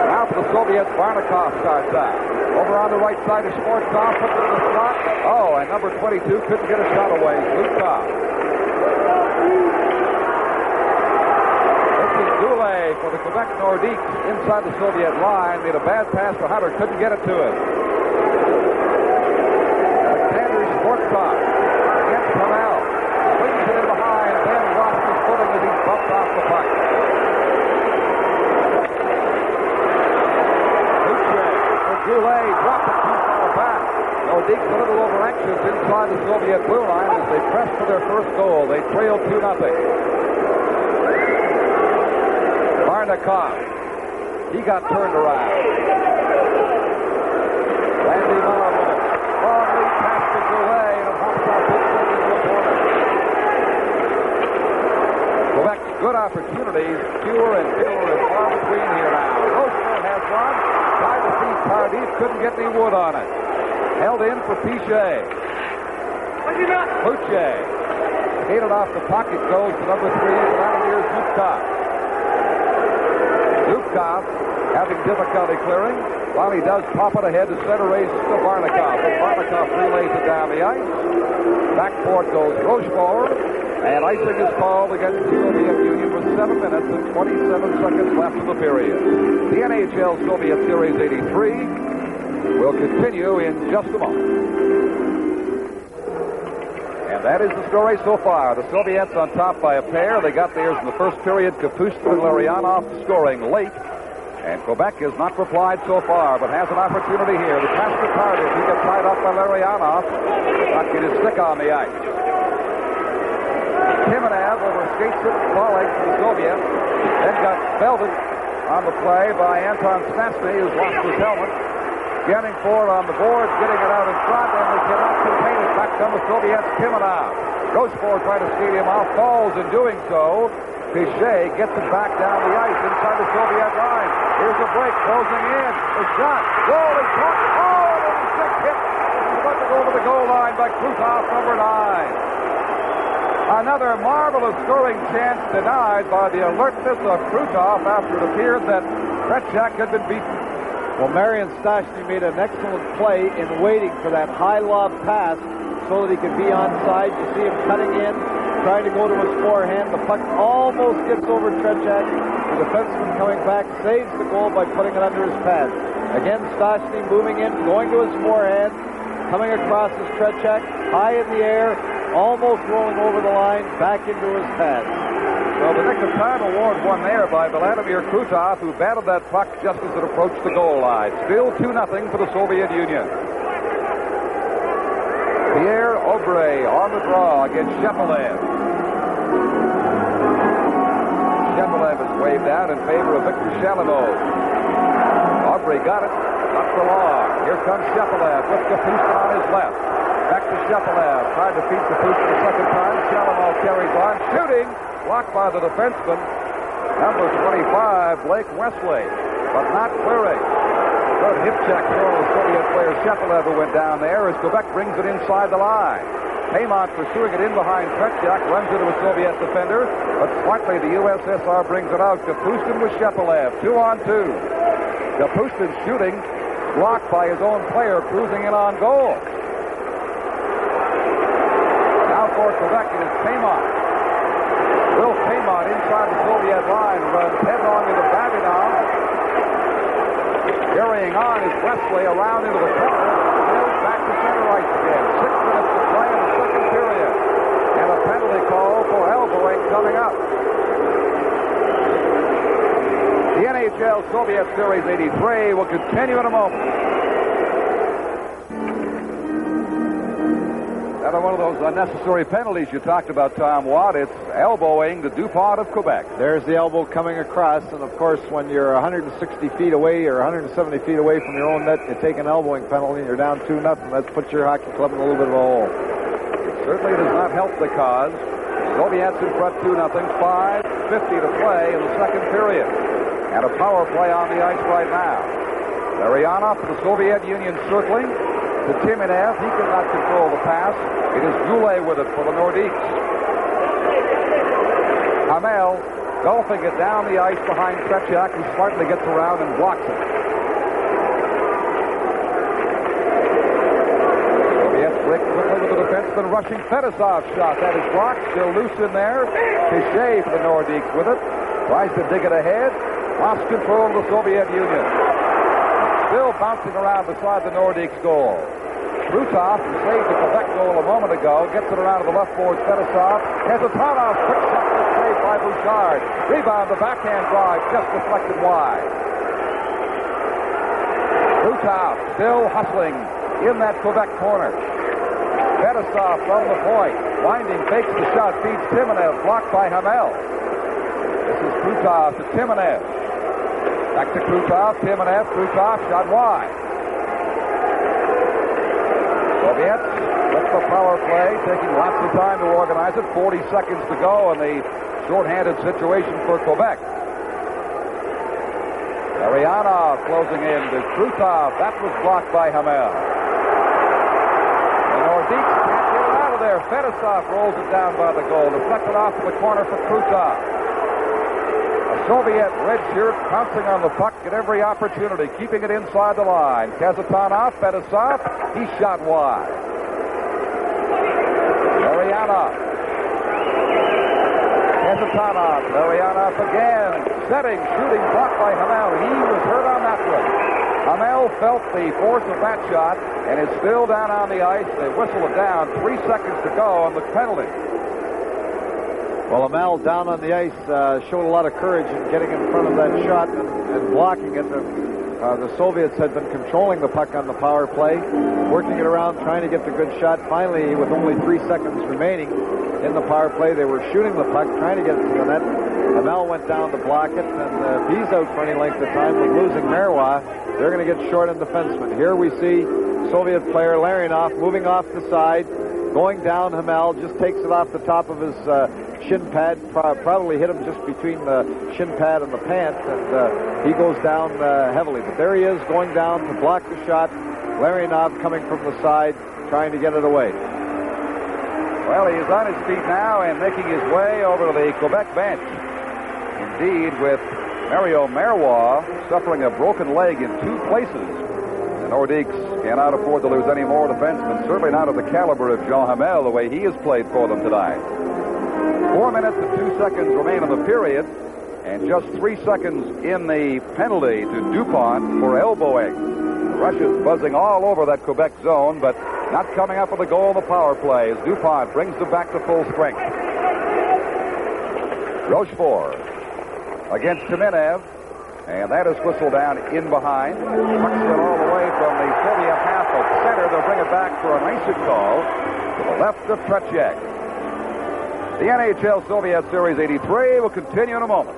Now for the Soviets, Varnikov starts out. Over on the right side of Schwarzkopf, puts it in the slot. Oh, and number 22 couldn't get a shot away. Lukov. This is Goulet for the Quebec Nordiques inside the Soviet line. Made a bad pass to Hunter, couldn't get it to him. Schwarzkopf against Hamel. Swings it in behind. Then lost his footing as he's bumped off the puck. Goulet dropped it too far back. Nordiques a little over-anxious inside the Soviet blue line as they press for their first goal. They trail 2-0. Varnikov. He got turned around. Randy Miller with it. Long lead pass to Goulet, and it hops out into the corner. Quebec's good opportunities, fewer and fewer and far between here now. Rochefort has one. Tried to see Tardif, couldn't get any wood on it. Held in for Pichet. Boucher. Skated off the puck. It goes to number 3, Vladimir Zubkov. Zubkov having difficulty clearing. While he does pop it ahead, the center races to Varnikov. But Varnikov relays it down the ice. Backboard goes Rochefort. And icing is called against the Soviet Union with 7 minutes and 27 seconds left in the period. The NHL Soviet Series 83 will continue in just a moment. And that is the story so far. The Soviets on top by a pair. They got theirs in the first period. Kapustin and Larionov scoring late. And Quebec has not replied so far, but has an opportunity here. The pass to Tardif. He gets tied up by Larionov. Not get his stick on the ice. Timonev over skates it, falling for the Soviets. Then got belted on the play by Anton Stastny, who's lost his helmet. Getting forward on the boards, getting it out in front, and they cannot contain it. Back come the Soviets. Timonev. Rochefort trying to skate him off, falls in doing so. Pichet gets it back down the ice inside the Soviet line. Here's a break, closing in. A shot. Goal is caught. Oh, there's a stick hit. He's about to go over the goal line by Krutov, number 9. Another marvelous scoring chance denied by the alertness of Krutov after it appeared that Tretiak had been beaten. Well, Marian Stastny made an excellent play in waiting for that high lob pass so that he could be onside. You see him cutting in, trying to go to his forehand. The puck almost gets over Tretiak. The defenseman coming back saves the goal by putting it under his pad. Again, Stastny moving in, going to his forehand, coming across his Tretiak, high in the air, almost rolling over the line, back into his pad. Well, the Nick of Time award won there by Vladimir Krutov, who batted that puck just as it approached the goal line. Still 2-0 for the Soviet Union. П.Обри on the draw against Shepelev. Shepelev is waved out in favor of Victor Shalimov. Obri got it. Up the long. Here comes Shepelev with Kapustin on his left. Back to Shepelev. Tried to feed Kapustin a second time. Shalimov carries on. Shooting. Blocked by the defenseman. Number 25, Blake Wesley. But not clearing. Good hip check for the Soviet player Shepelev, who went down there as Quebec brings it inside the line. Paymont pursuing it in behind Tretiak. Runs into a Soviet defender. But smartly the USSR brings it out. Kapustin with Shepelev. 2-on-2. Kapustin shooting. Blocked by his own player cruising in on goal. Now for Quebec, it is Paymont. Will Paymont inside the Soviet line runs head-on into Babinov. Carrying on is Wesley around into the corner. Back to center ice again. 6 minutes to play in the second period. And a penalty call for elbowing coming up. The NHL Soviet Series 83 will continue in a moment. Another one of those unnecessary penalties you talked about, Tom Watt. It's elbowing the DuPont of Quebec. There's the elbow coming across, and of course, when you're 160 feet away or 170 feet away from your own net, you take an elbowing penalty, and you're down 2-0. That's put your hockey club in a little bit of a hole. It certainly does not help the cause. Soviets in front 2-0, 5:50 to play in the second period. And a power play on the ice right now. Larionov for the Soviet Union circling to Timonev. He could not control the pass. It is Goulet with it for the Nordiques. Hamel golfing it down the ice behind Tretiak, who smartly gets around and blocks it. Soviets break quickly with the defenseman rushing. Fedosov's shot. That is blocked. Still loose in there. Tichet for the Nordiques with it. Tries to dig it ahead. Lost control of the Soviet Union. Still bouncing around beside the Nordiques goal. Krutov, who saved the Quebec goal a moment ago, gets it around to the left board. Fedosov has a Tarnov. Quick shot that's saved by Bouchard. Rebound, the backhand drive, just deflected wide. Krutov still hustling in that Quebec corner. Fedosov from the point. Winding, fakes the shot, feeds Timonev, blocked by Hamel. This is Krutov to Timonev. Back to Krutov, Timonev, Krutov, shot wide. Soviets with the power play, taking lots of time to organize it. 40 seconds to go in the short-handed situation for Quebec. Larionov closing in to Krutov. That was blocked by Hamel. The Nordiques can't get it out of there. Fedosov rolls it down by the goal. Deflected off to the corner for Krutov. Soviet red shirt pouncing on the puck at every opportunity, keeping it inside the line. Kazatanov, Fedosov, he shot wide. Larionov. Kazatanov, Larionov again, setting, shooting, blocked by Hamel. He was hurt on that one. Hamel felt the force of that shot and is still down on the ice. They whistle it down. 3 seconds to go on the penalty. Well, Hamel down on the ice showed a lot of courage in getting in front of that shot and blocking it. The Soviets had been controlling the puck on the power play, working it around, trying to get the good shot. Finally, with only 3 seconds remaining in the power play, they were shooting the puck, trying to get it to the net. Hamel went down to block it, and if he's out for any length of time with losing Marois, they're going to get short on defensemen. Here we see Soviet player Larionov moving off the side, going down. Hamel just takes it off the top of his shin pad, probably hit him just between the shin pad and the pant, and he goes down heavily. But there he is going down to block the shot. Larionov coming from the side, trying to get it away. Well, he is on his feet now and making his way over to the Quebec bench. Indeed, with Mario Marois suffering a broken leg in 2 places, the Nordiques cannot afford to lose any more defensemen, certainly not of the caliber of Jean Hamel, the way he has played for them tonight. 4 minutes and 2 seconds remain in the period, and just 3 seconds in the penalty to DuPont for elbowing. The Russians buzzing all over that Quebec zone, but not coming up with a goal in the power play as DuPont brings them back to full strength. Rochefort against Timonev, and that is whistled down in behind. Pucks it all the way from the Soviet half of center. They'll bring it back for an icing call to the left of Tretiak. The NHL Soviet Series 83 will continue in a moment.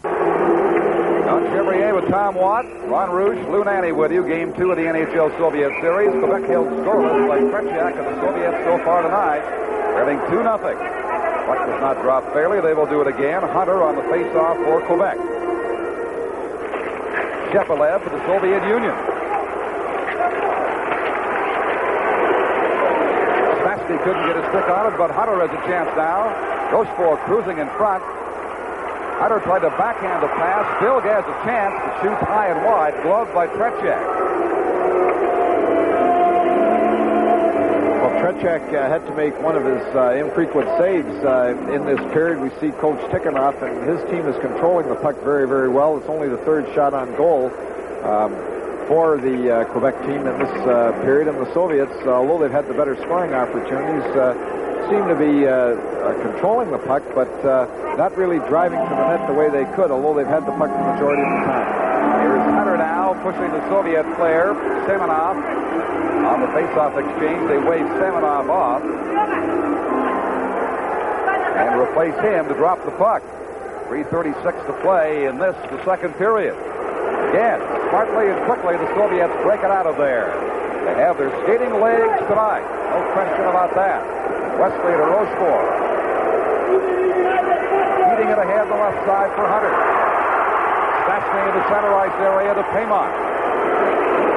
Don Chevrier with Tom Watt, Ron Rouge, Lou Nanny with you. Game 2 of the NHL Soviet Series. Quebec held scoreless by Tretiak and the Soviets so far tonight, trailing 2-0. Puck does not drop fairly. They will do it again. Hunter on the face-off for Quebec. Shepelev for the Soviet Union. He couldn't get his stick on it, but Hunter has a chance now. Rochefort cruising in front. Hunter tried to backhand the pass. Still has a chance, but shoots high and wide. Gloved by Tretiak. Well, Tretiak had to make one of his infrequent saves in this period. We see Coach Tikhonov, and his team is controlling the puck very, very well. It's only the 3rd shot on goal for the Quebec team in this period. And the Soviets, although they've had the better scoring opportunities, seem to be controlling the puck, but not really driving to the net the way they could, although they've had the puck the majority of the time. Here's Hunter now pushing the Soviet player, Semenov. On the face-off exchange, they wave Semenov off and replace him to drop the puck. 3:36 to play in this, the second period. Again, smartly and quickly, the Soviets break it out of there. They have their skating legs tonight. No question about that. Wesley to Rochefort. Feeding it ahead the left side for Hunter. Štяsny in the center ice area to Paymont.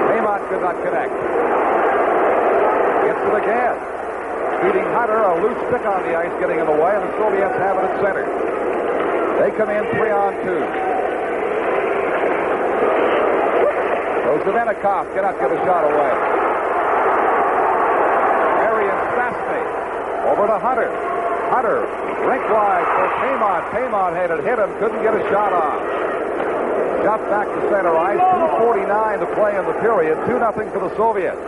Paymont could not connect. Gets it again. Feeding Hunter, a loose stick on the ice getting in the way, and the Soviets have it at center. They come in 3-on-2. Goes to Venikov, cannot get a shot away. Štяsny over to Hunter. Hunter, rink wide for Paymont. Paymont had it hit him, couldn't get a shot on. Shot back to center ice, 2:49 to play in the period, 2-0 for the Soviets.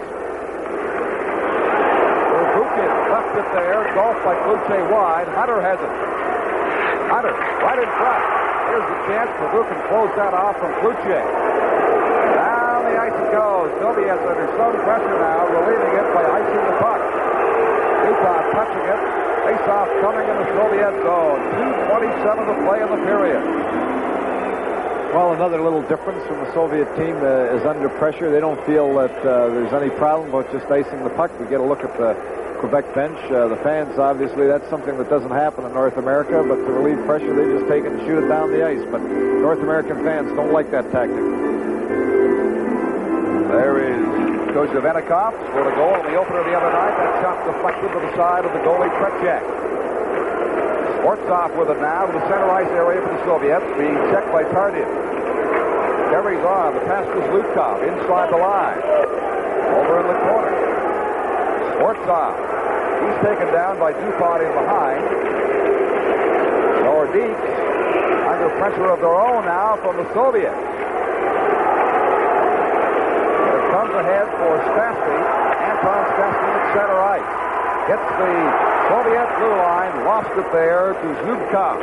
Bukin left it there, golfed by Kluche wide. Hunter has it. Hunter, right in front. Here's the chance for Bukin, close that off from Kluche. Down the ice it goes. Soviets under some pressure now, relieving it by icing the puck. Utah touching it. Face-off coming in the Soviet zone. 2:27 to play in the period. Well, another little difference from the Soviet team is under pressure. They don't feel that there's any problem about just icing the puck. We get a look at the Quebec bench. The fans, obviously, that's something that doesn't happen in North America, but to relieve pressure, they just take it and shoot it down the ice. But North American fans don't like that tactic. There is Coach Venikov, scored a goal in the opener the other night. That shot deflected to the side of the goalie, Tretiak. Sports off with it now to the center ice area for the Soviets, being checked by Tardif. Carries on. The pass was Lutkov inside the line. Over in the corner. Sports off. He's taken down by Dupont in behind. Nordiques under pressure of their own now from the Soviets. Comes ahead for Štяsny. Anton Štяsny at center ice. Gets the Soviet blue line. Lost it there to Zubkov.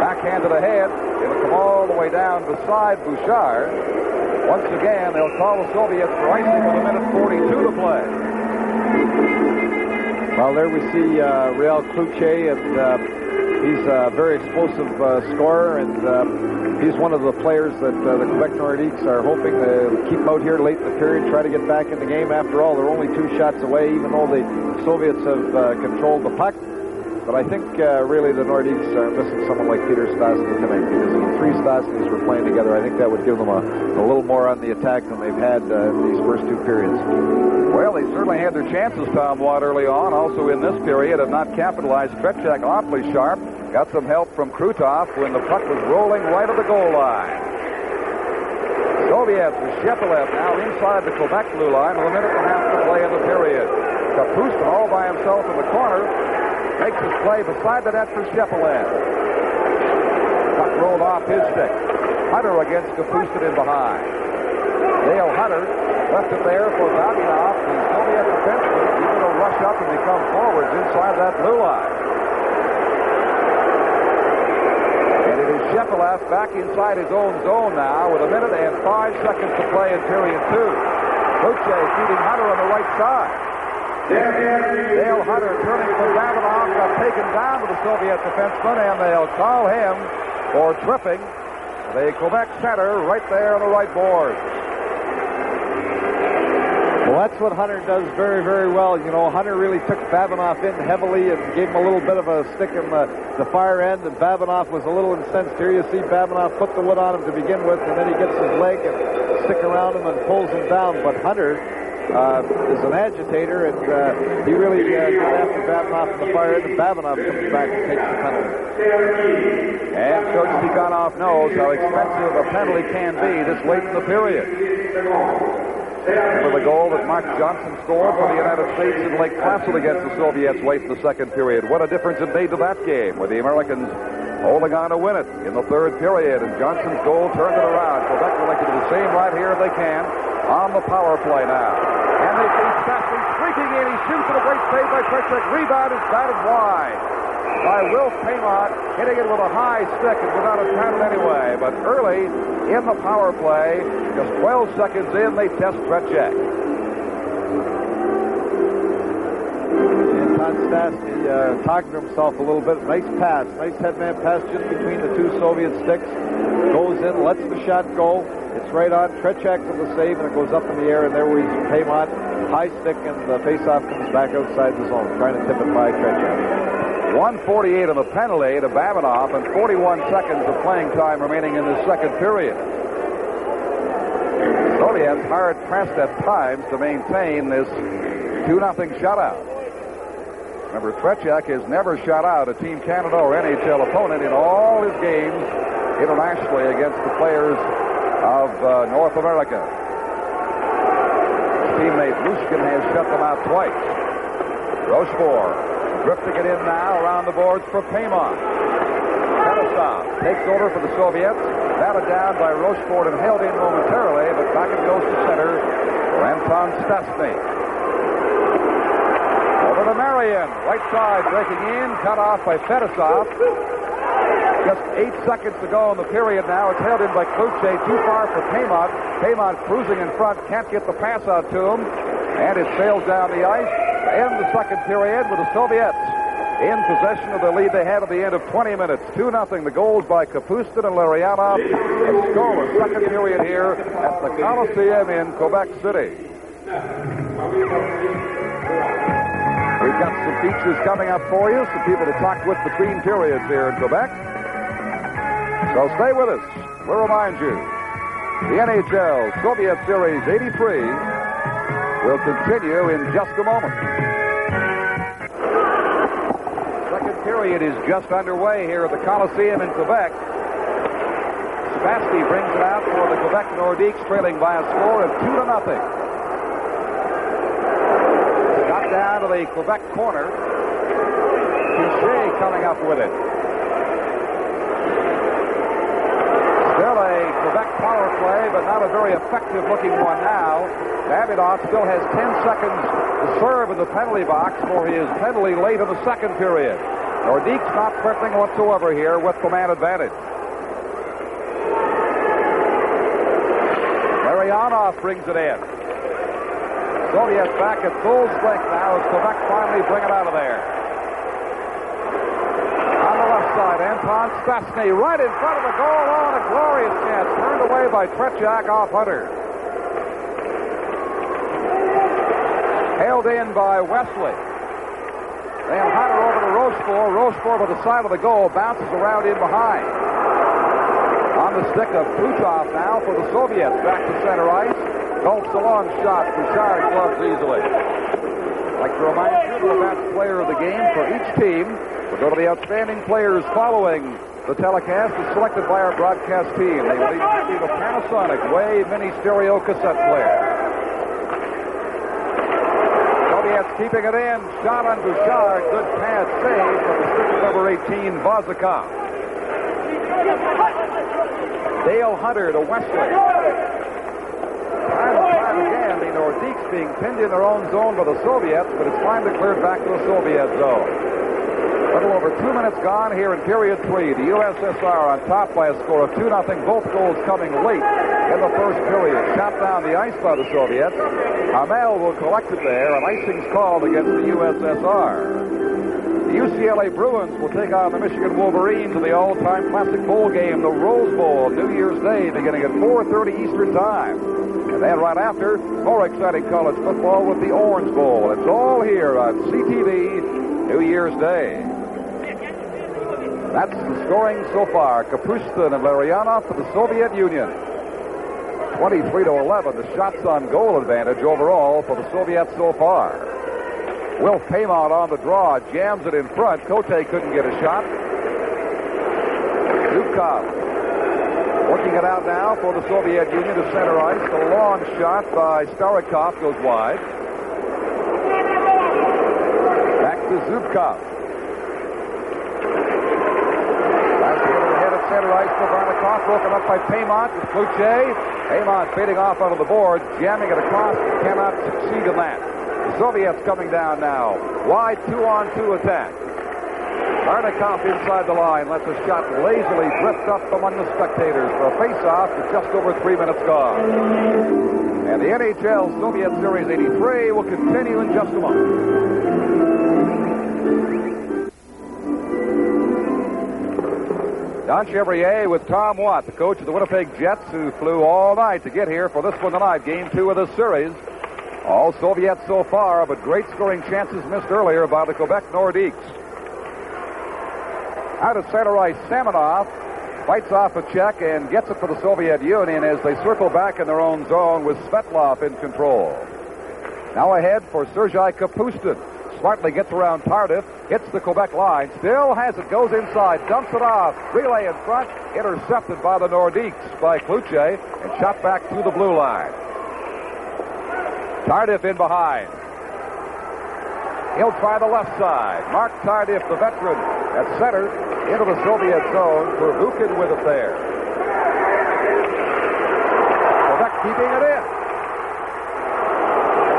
Backhanded ahead. It'll come all the way down beside Bouchard. Once again, they'll call the Soviets for icing with 1:42 to play. Well, there we see Real Kluche, and he's a very explosive scorer, and he's one of the players that the Quebec Nordiques are hoping to keep out here late in the period, try to get back in the game. After all, they're only 2 shots away, even though the Soviets have controlled the puck. But I think really the Nordiques are missing someone like Peter Štяsny tonight, because if the 3 Štяsnys were playing together, I think that would give them a little more on the attack than they've had in these first 2 periods. Well, they certainly had their chances, Tom Watt, early on. Also in this period, have not capitalized. Tretiak awfully sharp. Got some help from Krutov when the puck was rolling right at the goal line. Soviets with Shepelev now inside the Quebec blue line with 1.5 to play in the period. Kapustin all by himself in the corner. Makes his play beside the net for Shepelev. Puck rolled off his stick. Hunter against Kapustin in behind. Dale Hunter left it there for Babinov. The Soviet defenseman. He's going to rush up and become forwards inside that blue line. And it is Shepelev back inside his own zone now with 1:05 to play in period 2. Kluche feeding Hunter on the right side. Dale Hunter turning for Babinov, got taken down to the Soviet defenseman, and they'll call him for tripping the Quebec center right there on the right board. Well, that's what Hunter does very, very well. You know, Hunter really took Babinov in heavily and gave him a little bit of a stick in the fire end, and Babinov was a little incensed. Here you see Babinov put the wood on him to begin with, and then he gets his leg and stick around him and pulls him down. But Hunter is an agitator, and he really got after Babinov in the fire end, and Babinov comes back and takes the penalty. And Coach Tikhonov knows how expensive a penalty can be this late in the period. For the goal that Mark Johnson scored for the United States in Lake Placid against the Soviets late in the second period. What a difference it made to that game, with the Americans holding on to win it in the third period. And Johnson's goal turned it around. Quebec would like to do the same right here if they can on the power play now. And they see Štяsny streaking in. He shoots at a great save by Tretiak. Rebound is batted wide. by Will Paymont, hitting it with a high stick. It was out of time anyway. But early in the power play, just 12 seconds in, they test Tretiak. Š.Šťasny talking to himself a little bit. Nice pass. Nice headman pass just between the two Soviet sticks. Goes in, lets the shot go. It's right on. Tretiak with the save, and it goes up in the air, and there was Paymont. High stick, and the faceoff comes back outside the zone, trying to tip it by Tretiak. 1:48 on the penalty to Babinoff, and 41 seconds of playing time remaining in the second period. Soviets hard pressed at times to maintain this 2-0 shutout. Remember, Tretiak has never shut out a Team Canada or NHL opponent in all his games internationally against the players of North America. His teammate Lushkin has shut them out twice. Rochefort drifting it in now around the boards for Paymont. Fedosov takes over for the Soviets. Batted down by Rochefort and held in momentarily, but back it goes to center for A.Штясны. Over to Marion. Right side breaking in. Cut off by Fedosov. Just 8 seconds to go in the period now. It's held in by Kluche. Too far for Paymont. Paymont cruising in front. Can't get the pass out to him. And it sails down the ice to end the second period with the Soviets in possession of the lead they had at the end of 20 minutes. 2-0. The goals by Kapustin and Larionov. A scoreless second period here at the Coliseum in Quebec City. We've got some features coming up for you, some people to talk with between periods here in Quebec. So stay with us. We'll remind you, the NHL Soviet Series 83 will continue in just a moment. Second period is just underway here at the Coliseum in Quebec. Sebastian brings it out for the Quebec Nordiques, trailing by a score of 2-0. Got down to the Quebec corner. Touche coming up with it. Still a Quebec power play, but not a very effective-looking one now. Babinoff still has 10 seconds to serve in the penalty box for his penalty late in the second period. Nordiques not threatening whatsoever here with the man advantage. Larionov brings it in. Soviets back at full strength now as Quebec finally bring it out of there. On the left side, A.Штясны right in front of the goal on a glorious chance. Turned away by Tretiak off Hunter. Held in by Wesley. Then Hunter over to Rochefort. Rochefort to the side of the goal. Bounces around in behind. On the stick of Plutov now for the Soviets. Back to center ice. Gulps a long shot. Bouchard gloves easily. I'd like to remind you of the best player of the game for each team. We'll go to the outstanding players following the telecast as selected by our broadcast team. They will each receive a Panasonic Wave Mini Stereo cassette player. Soviets keeping it in. Shot on Bouchard. Good pass save from the stick of number 18, Vazikov. Dale Hunter to Wesley. Time and time again, the Nordiques being pinned in their own zone by the Soviets, but it's finally cleared back to the Soviet zone. A little over 2 minutes gone here in period 3. The USSR on top by a score of 2-0. Both goals coming late in the first period. Shot down the ice by the Soviets. Hamel will collect it there, and icing's called against the USSR. The UCLA Bruins will take on the Michigan Wolverines in the all-time classic bowl game, the Rose Bowl, New Year's Day, beginning at 4:30 Eastern Time. And then right after, more exciting college football with the Orange Bowl. It's all here on CTV New Year's Day. That's the scoring so far. Kapustin and Larionov for the Soviet Union. 23-11, the shots on goal advantage overall for the Soviets so far. Will Paymont on the draw, jams it in front. Cote couldn't get a shot. Zubkov working it out now for the Soviet Union to center ice. A long shot by Starikov goes wide. Back to Zubkov. Last hit of the head at center ice for Varnikov, broken up by Paymont with Kluche. Paymont fading off onto the board, jamming it across, cannot succeed in that. The Soviets coming down now. Wide 2-on-2 attack. Arnikov inside the line lets a shot lazily drift up among the spectators for a face-off with just over 3 minutes gone. And the NHL Soviet Series 83 will continue in just a moment. Don Chevrier with Tom Watt, the coach of the Winnipeg Jets, who flew all night to get here for this one tonight, Game 2 of the series. All Soviets so far, but great scoring chances missed earlier by the Quebec Nordiques. Out of center ice, Samanov fights off a check and gets it for the Soviet Union as they circle back in their own zone with Svetlov in control. Now ahead for Sergei Kapustin. Smartly gets around Tardif, hits the Quebec line, still has it, goes inside, dumps it off, relay in front, intercepted by the Nordiques by Kluche, and shot back to the blue line. Tardif in behind. He'll try the left side. Mark Tardif, the veteran, at center, into the Soviet zone. Pervukin with it there. Quebec keeping it in.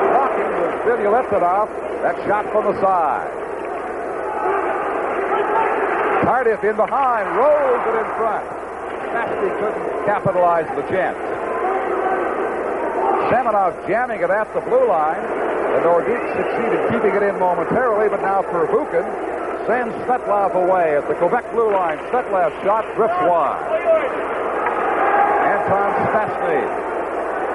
Blocking with Vilyaletdinov. That shot from the side. Tardif in behind, rolls it in front. Nasty couldn't capitalize the chance. Samanov jamming it at the blue line. The Nordiques succeeded keeping it in momentarily, but now Pervukin sends Svetlov away at the Quebec blue line. Svetlov's shot drifts wide. Anton Šťastný.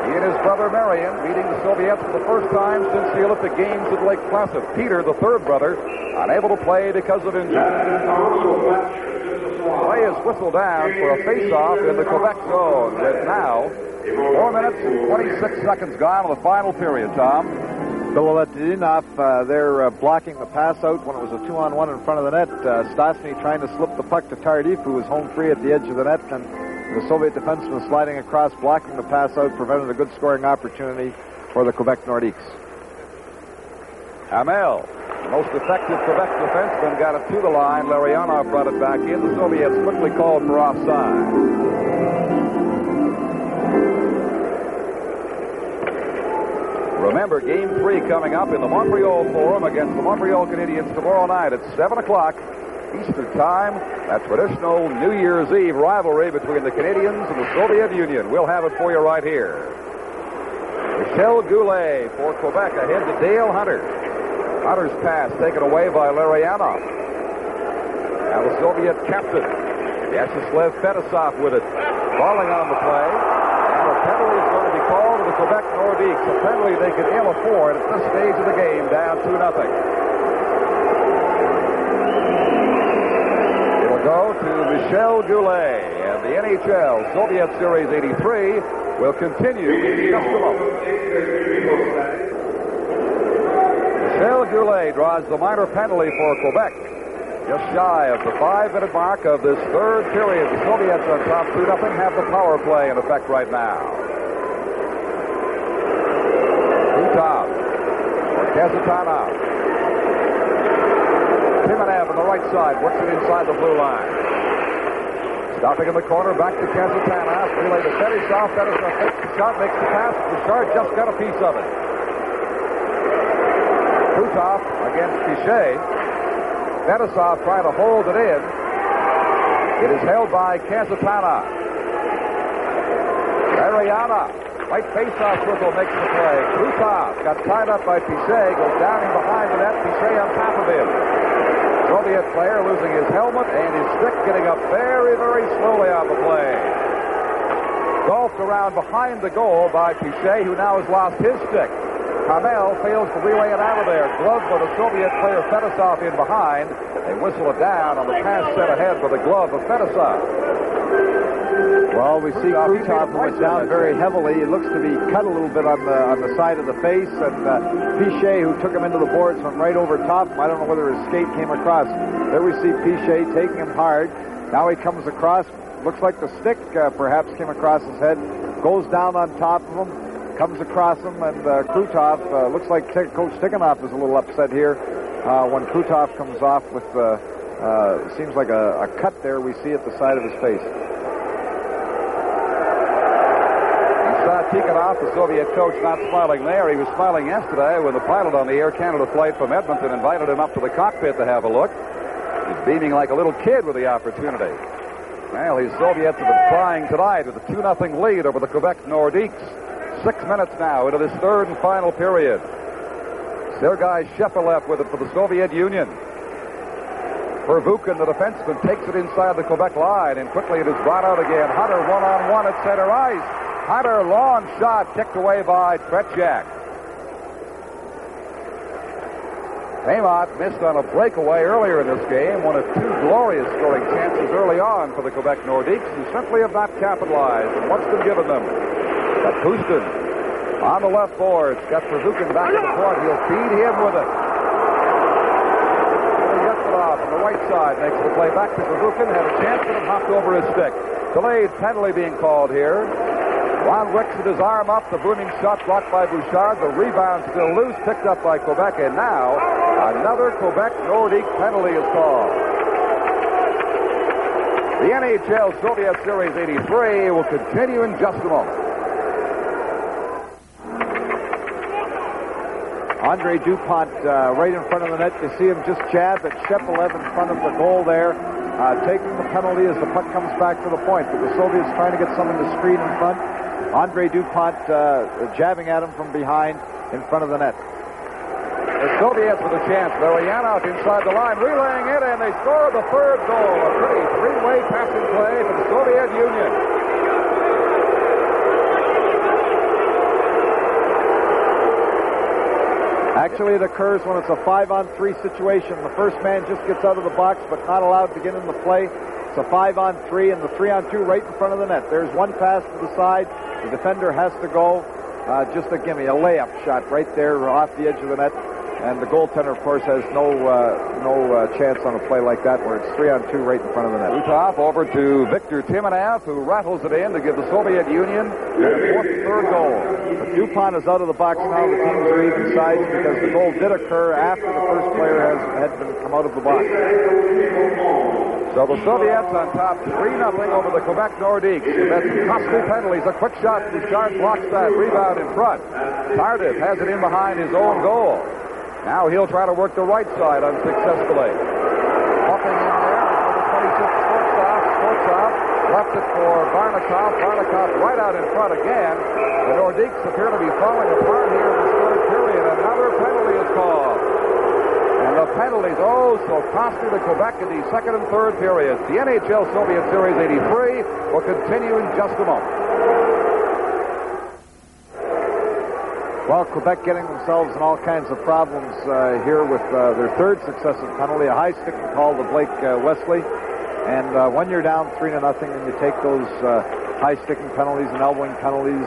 He and his brother Marian meeting the Soviets for the first time since the Olympic Games at Lake Placid. Peter, the third brother, unable to play because of injury. Play is whistled down for a face-off in the Quebec zone with now 4 minutes and 26 seconds gone in the final period, Tom. Vilyaletdinov, they're blocking the pass out when it was a 2-on-1 in front of the net. Šťastný trying to slip the puck to Tardif, who was home free at the edge of the net, and the Soviet defenseman sliding across, blocking the pass out, prevented a good scoring opportunity for the Quebec Nordiques. Hamel, the most effective Quebec defenseman, got it to the line. Larionov brought it back in. The Soviets quickly called for offside. Remember, Game 3 coming up in the Montreal Forum against the Montreal Canadiens tomorrow night at 7 o'clock Eastern Time. That traditional New Year's Eve rivalry between the Canadiens and the Soviet Union. We'll have it for you right here. Michel Goulet for Quebec ahead to Dale Hunter. Hunter's pass taken away by Larionov. Now the Soviet captain, Vyacheslav Fedosov, with it. Falling on the play. And a penalty is going to be called to the Quebec Nordiques. A penalty they can ill afford at this stage of the game, down 2-0. Go to Michel Goulet, and the NHL Soviet Series 83 will continue in just a moment. Michel Goulet draws the minor penalty for Quebec. Just shy of the 5-minute mark of this third period. The Soviets on top 2-0 have the power play in effect right now. Kutov for Kazatanov. Timanev on the right side, works it inside the blue line. Stopping in the corner, back to Kazatanov. Relay to Fedosov. Fedosov takes the shot, makes the pass. Bouchard just got a piece of it. Kutov against Pichet. Fedosov trying to hold it in. It is held by Kazatanov. Ariana. White face-off circle makes the play. Kutov got tied up by Pichet, goes down in behind the net. Pichet on top of him. Soviet player losing his helmet and his stick, getting up very, very slowly on the play. Golfed around behind the goal by Pichet, who now has lost his stick. Hamel fails to relay it out of there. Glove for the Soviet player Fedosov in behind. They whistle it down on the pass set ahead for the glove of Fedosov. Well, we see Krutov, who went down very heavily. It looks to be cut a little bit on the side of the face, and Pichet, who took him into the boards, went right over top. I don't know whether his skate came across. There we see Pichet taking him hard. Now he comes across. Looks like the stick perhaps came across his head. Goes down on top of him. Comes across him, and Krutov, looks like Coach Tikhonov is a little upset here when Krutov comes off with, seems like a cut there we see at the side of his face. Tikhonov, the Soviet coach, not smiling there. He was smiling yesterday when the pilot on the Air Canada flight from Edmonton invited him up to the cockpit to have a look. He's beaming like a little kid with the opportunity. Well, these Soviets have been trying tonight with a 2-0 lead over the Quebec Nordiques. 6 minutes now into this third and final period. Sergei Shepelev with it for the Soviet Union. Pervukin, the defenseman, takes it inside the Quebec line, and quickly it is brought out again. Hunter one-on-one at center ice. Hunter, long shot, kicked away by Tretiak. Paymont missed on a breakaway earlier in this game, one of two glorious scoring chances early on for the Quebec Nordiques, who simply have not capitalized on what's been given them. But Houston on the left boards, got Pervukin back in the court. He'll feed him with it. On the right side, makes the play back to Pervukin, had a chance and it hopped over his stick. Delayed penalty being called here. Ron Wicks with his arm up, the booming shot blocked by Bouchard. The rebound still loose, picked up by Quebec, and now another Quebec Nordique penalty is called. The NHL Soviet Series 83 will continue in just a moment. Andre Dupont right in front of the net. You see him just jab at Shepelev in front of the goal there, taking the penalty as the puck comes back to the point. But the Soviets trying to get someone to screen in front. Andre Dupont jabbing at him from behind in front of the net. The Soviets with a chance. Larionov inside the line, relaying it, and they score the third goal. A pretty three-way passing play for the Soviet Union. Actually, it occurs when it's a 5-on-3 situation. The first man just gets out of the box, but not allowed to get in the play. It's a 5-on-3, and the 3-on-2 right in front of the net. There's one pass to the side. The defender has to go. Just a gimme, a layup shot right there off the edge of the net. And the goaltender, of course, has no chance on a play like that where it's 3-on-2 right in front of the net. Utah over to Victor Timonev, who rattles it in to give the Soviet Union their third goal. But Dupont is out of the box now. The teams are even sides because the goal did occur after the first player had come out of the box. So the Soviets on top 3-0 over the Quebec Nordiques. That's costly penalties. A quick shot. Bouchard blocks that. Rebound in front. Tardif has it in behind his own goal. Now he'll try to work the right side unsuccessfully. Hopping in there for the 26th Sportsov. Left it for Varnikov. Varnikov right out in front again. The Nordiques appear to be falling apart here in this third period. Another penalty is called. And the penalties, so costly to Quebec in the second and third periods. The NHL Soviet Series 83 will continue in just a moment. Well, Quebec getting themselves in all kinds of problems here with their third successive penalty, a high sticking call to Blake Wesley. And when you're down 3-0 and you take those high sticking penalties and elbowing penalties,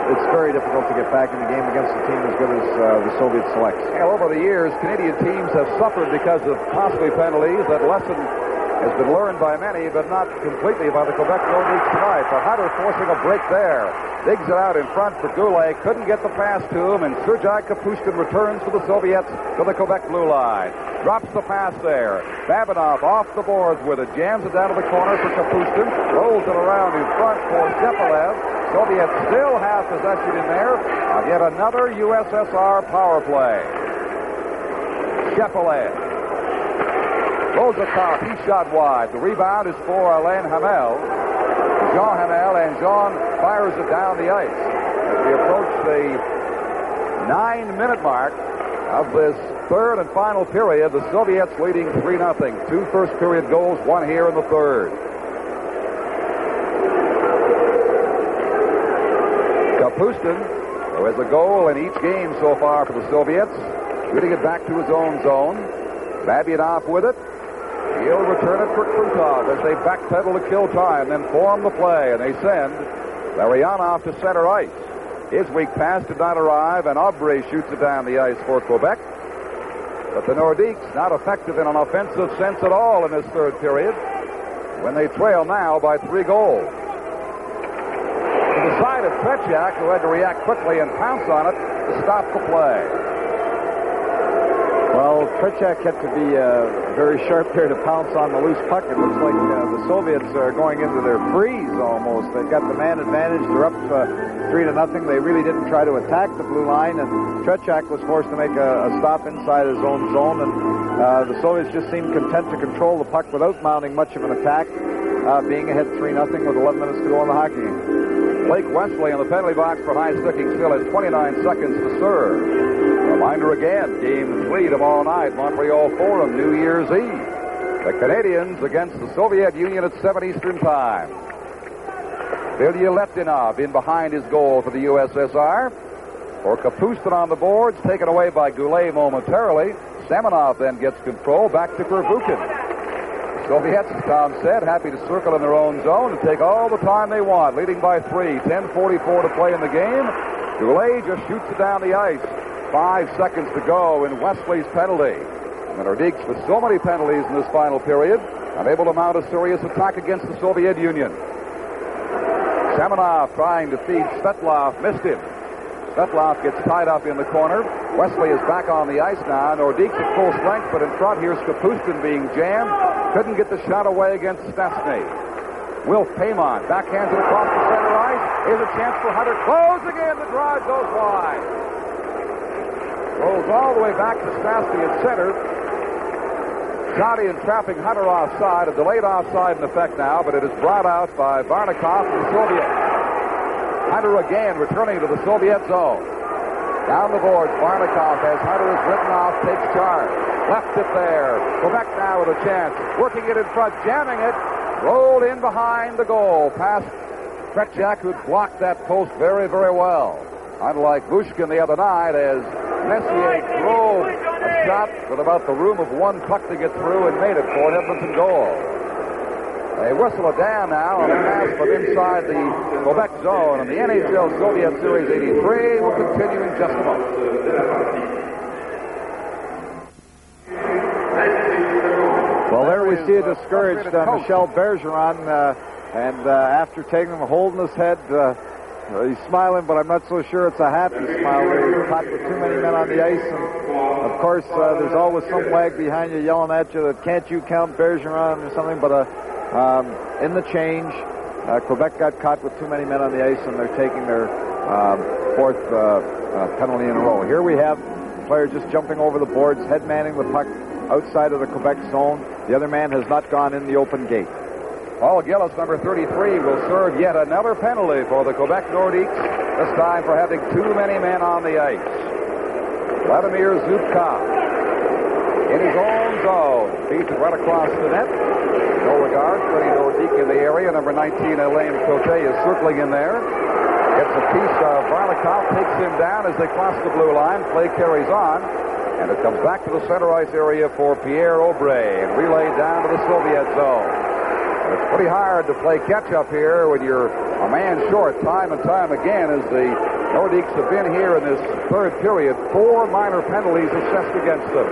it's very difficult to get back in the game against a team as good as the Soviet selects. Well, over the years, Canadian teams have suffered because of costly penalties. That lesson has been learned by many, but not completely by the Quebec Nordiques tonight. The Hunter forcing a break there. Digs it out in front for Goulet. Couldn't get the pass to him, and Sergei Kapushkin returns for the Soviets to the Quebec blue line. Drops the pass there. Babinov off the boards with it. Jams it down to the corner for Kapushkin. Rolls it around in front for Shepelev. Soviets still have possession in there of yet another USSR power play. Shepelev goes atop. He shot wide. The rebound is for Alain Hamel. Jean Hamel, and Jean fires it down the ice. As we approach the 9-minute mark of this third and final period, the Soviets leading 3-0. 2 first-period goals, 1 here in the third. Kapustin, who has a goal in each game so far for the Soviets, shooting it back to his own zone. Babinov with it. He'll return it for Krutov as they backpedal to kill time, then form the play, and they send Larionov to center ice. His weak pass did not arrive, and P.Obri shoots it down the ice for Quebec. But the Nordiques not effective in an offensive sense at all in this third period, when they trail now by 3 goals. To the side of Tretiak, who had to react quickly and pounce on it to stop the play. Well, Tretiak had to be very sharp there to pounce on the loose puck. It looks like the Soviets are going into their freeze almost. They've got the man advantage. They're up 3-0. They really didn't try to attack the blue line, and Tretiak was forced to make a stop inside his own zone, and the Soviets just seemed content to control the puck without mounting much of an attack, being ahead 3-0 with 11 minutes to go in the hockey game. Blake Wesley in the penalty box for high sticking still at 29 seconds to serve. Reminder again, game 3 tomorrow night, Montreal Forum, New Year's Eve. The Canadians against the Soviet Union at 7 Eastern Time. Ilya Letinov in behind his goal for the USSR. For Kapustin on the boards, taken away by Goulet momentarily. Semenov then gets control, back to Kervukin. Soviets, as Tom said, happy to circle in their own zone and take all the time they want, leading by 3. 10:44 to play in the game. Goulet just shoots it down the ice. 5 seconds to go in Wesley's penalty. And the Nordiques, with so many penalties in this final period, unable to mount a serious attack against the Soviet Union. Semenov trying to feed Svetlov, missed him. Svetlov gets tied up in the corner. Wesley is back on the ice now. Nordiques at full strength, but in front here's Kapustin being jammed. Couldn't get the shot away against Štясны. Wilf Paymont backhands it across the center ice. Here's a chance for Hunter. Closing in. The drive goes wide. Rolls all the way back to Štясны at center. Shoddy entrapping Hunter offside. A delayed offside in effect now, but it is brought out by Varnikov of the Soviets. Hunter again returning to the Soviet zone. Down the boards, Varnikov has Hunter is written off, takes charge. Left it there. Quebec now with a chance. Working it in front, jamming it. Rolled in behind the goal. Past Tretiak, who blocked that post very, very well. Unlike Bushkin the other night, as Messier drove a shot with about the room of one puck to get through and made it for an Edmonton goal. They whistle it down now on the pass from inside the Quebec zone, and the NHL Soviet Series 83 will continue in just a moment. Well, there we see a discouraged Michel Bergeron, and after taking him, holding his head, he's smiling, but I'm not so sure it's a happy smile. He's caught with too many men on the ice, and of course, there's always some wag behind you yelling at you that can't you count Bergeron or something, but in the change, Quebec got caught with too many men on the ice, and they're taking their fourth penalty in a row. Here we have the player just jumping over the boards, head manning the puck outside of the Quebec zone. The other man has not gone in the open gate. Paul Gillis, number 33, will serve yet another penalty for the Quebec Nordiques, this time for having too many men on the ice. Vladimir Zubkov in his own zone, feeds it right across the net. No regard for any Nordique in the area. Number 19, Alain Cote, is circling in there. Gets a piece of Varnikov, takes him down as they cross the blue line. Play carries on, and it comes back to the center ice area for П.Обри and relayed down to the Soviet zone. And it's pretty hard to play catch-up here when you're a man short time and time again, as the Nordiques have been here in this third period. 4 minor penalties assessed against them.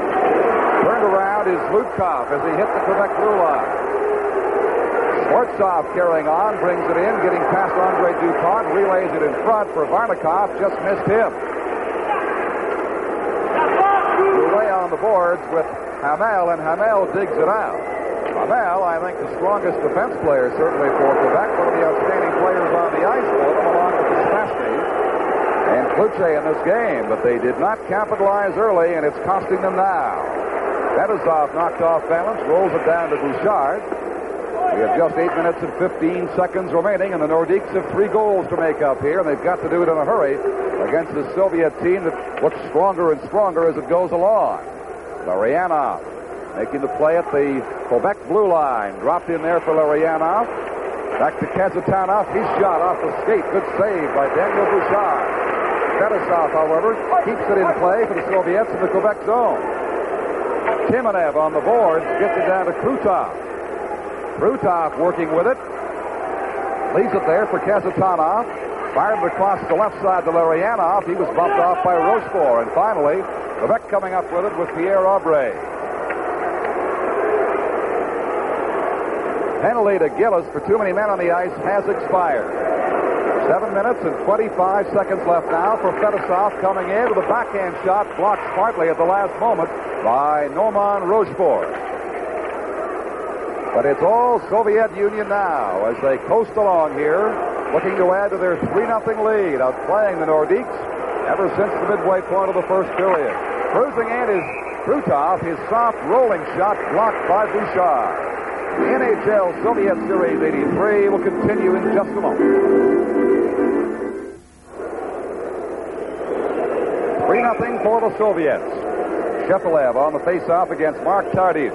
Turned around is Lutkov as he hit the Quebec blue line. Schwartzov carrying on, brings it in, getting past Andre Dupont, relays it in front for Varnikov, just missed him. Goulet on the boards with Hamel, and Hamel digs it out. Hamel, I think, the strongest defense player, certainly for Quebec, one of the outstanding players on the ice for them, along with Štясны and Kluche in this game, but they did not capitalize early, and it's costing them now. Fetisov knocked off balance, rolls it down to Bouchard. We have just 8 minutes and 15 seconds remaining, and the Nordiques have 3 goals to make up here, and they've got to do it in a hurry against the Soviet team that looks stronger and stronger as it goes along. Larionov making the play at the Quebec blue line. Dropped in there for Larionov. Back to Kazatanov. He's shot off the skate. Good save by Daniel Bouchard. Fetisov, however, keeps it in play for the Soviets in the Quebec zone. Timonev on the board gets it down to Krutov. Krutov working with it. Leaves it there for Kazatanov. Fired across the left side to Larionov. He was bumped off by Rochefort. And finally, Quebec coming up with it with П.Обри. Penalty to Gillis for too many men on the ice has expired. 7 minutes and 25 seconds left now for Fedosov coming in with a backhand shot blocked smartly at the last moment by Norman Rochefort. But it's all Soviet Union now as they coast along here, looking to add to their 3-0 lead, outplaying the Nordiques ever since the midway point of the first period. Cruising in is Krutov, his soft rolling shot blocked by Bouchard. The NHL Soviet Series 83 will continue in just a moment. 3-0 for the Soviets. Shepelev on the face-off against Mark Tardif.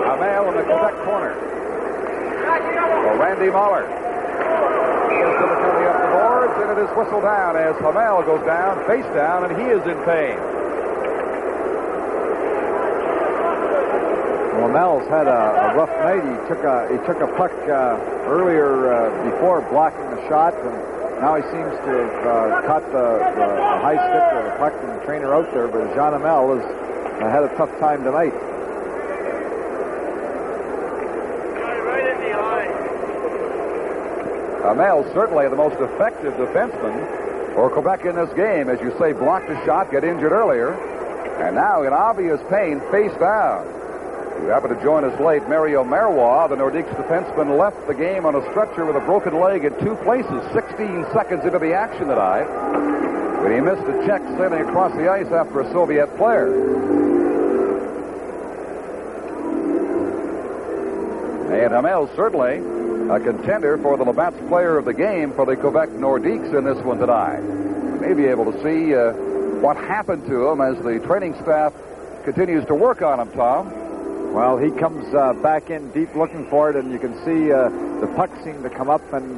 Hamel in the Quebec corner. For Randy Mahler. He is difficulty up the boards, and it is whistled down as Hamel goes down, face down, and he is in pain. Hamel's had a rough night. He took a puck earlier before blocking the shot, and now he seems to have caught the high stick of the puck and the trainer out there. But Jean Hamel has had a tough time tonight. Hamel certainly the most effective defenseman for Quebec in this game. As you say, blocked a shot, got injured earlier, and now in obvious pain, face down. Who happened to join us late, Mario Marois, the Nordiques defenseman, left the game on a stretcher with a broken leg in 2 places, 16 seconds into the action tonight, when he missed a check sailing across the ice after a Soviet player. And Hamel certainly a contender for the Labatt's player of the game for the Quebec Nordiques in this one tonight. We may be able to see what happened to him as the training staff continues to work on him, Tom. Well, he comes back in deep looking for it, and you can see the puck seemed to come up and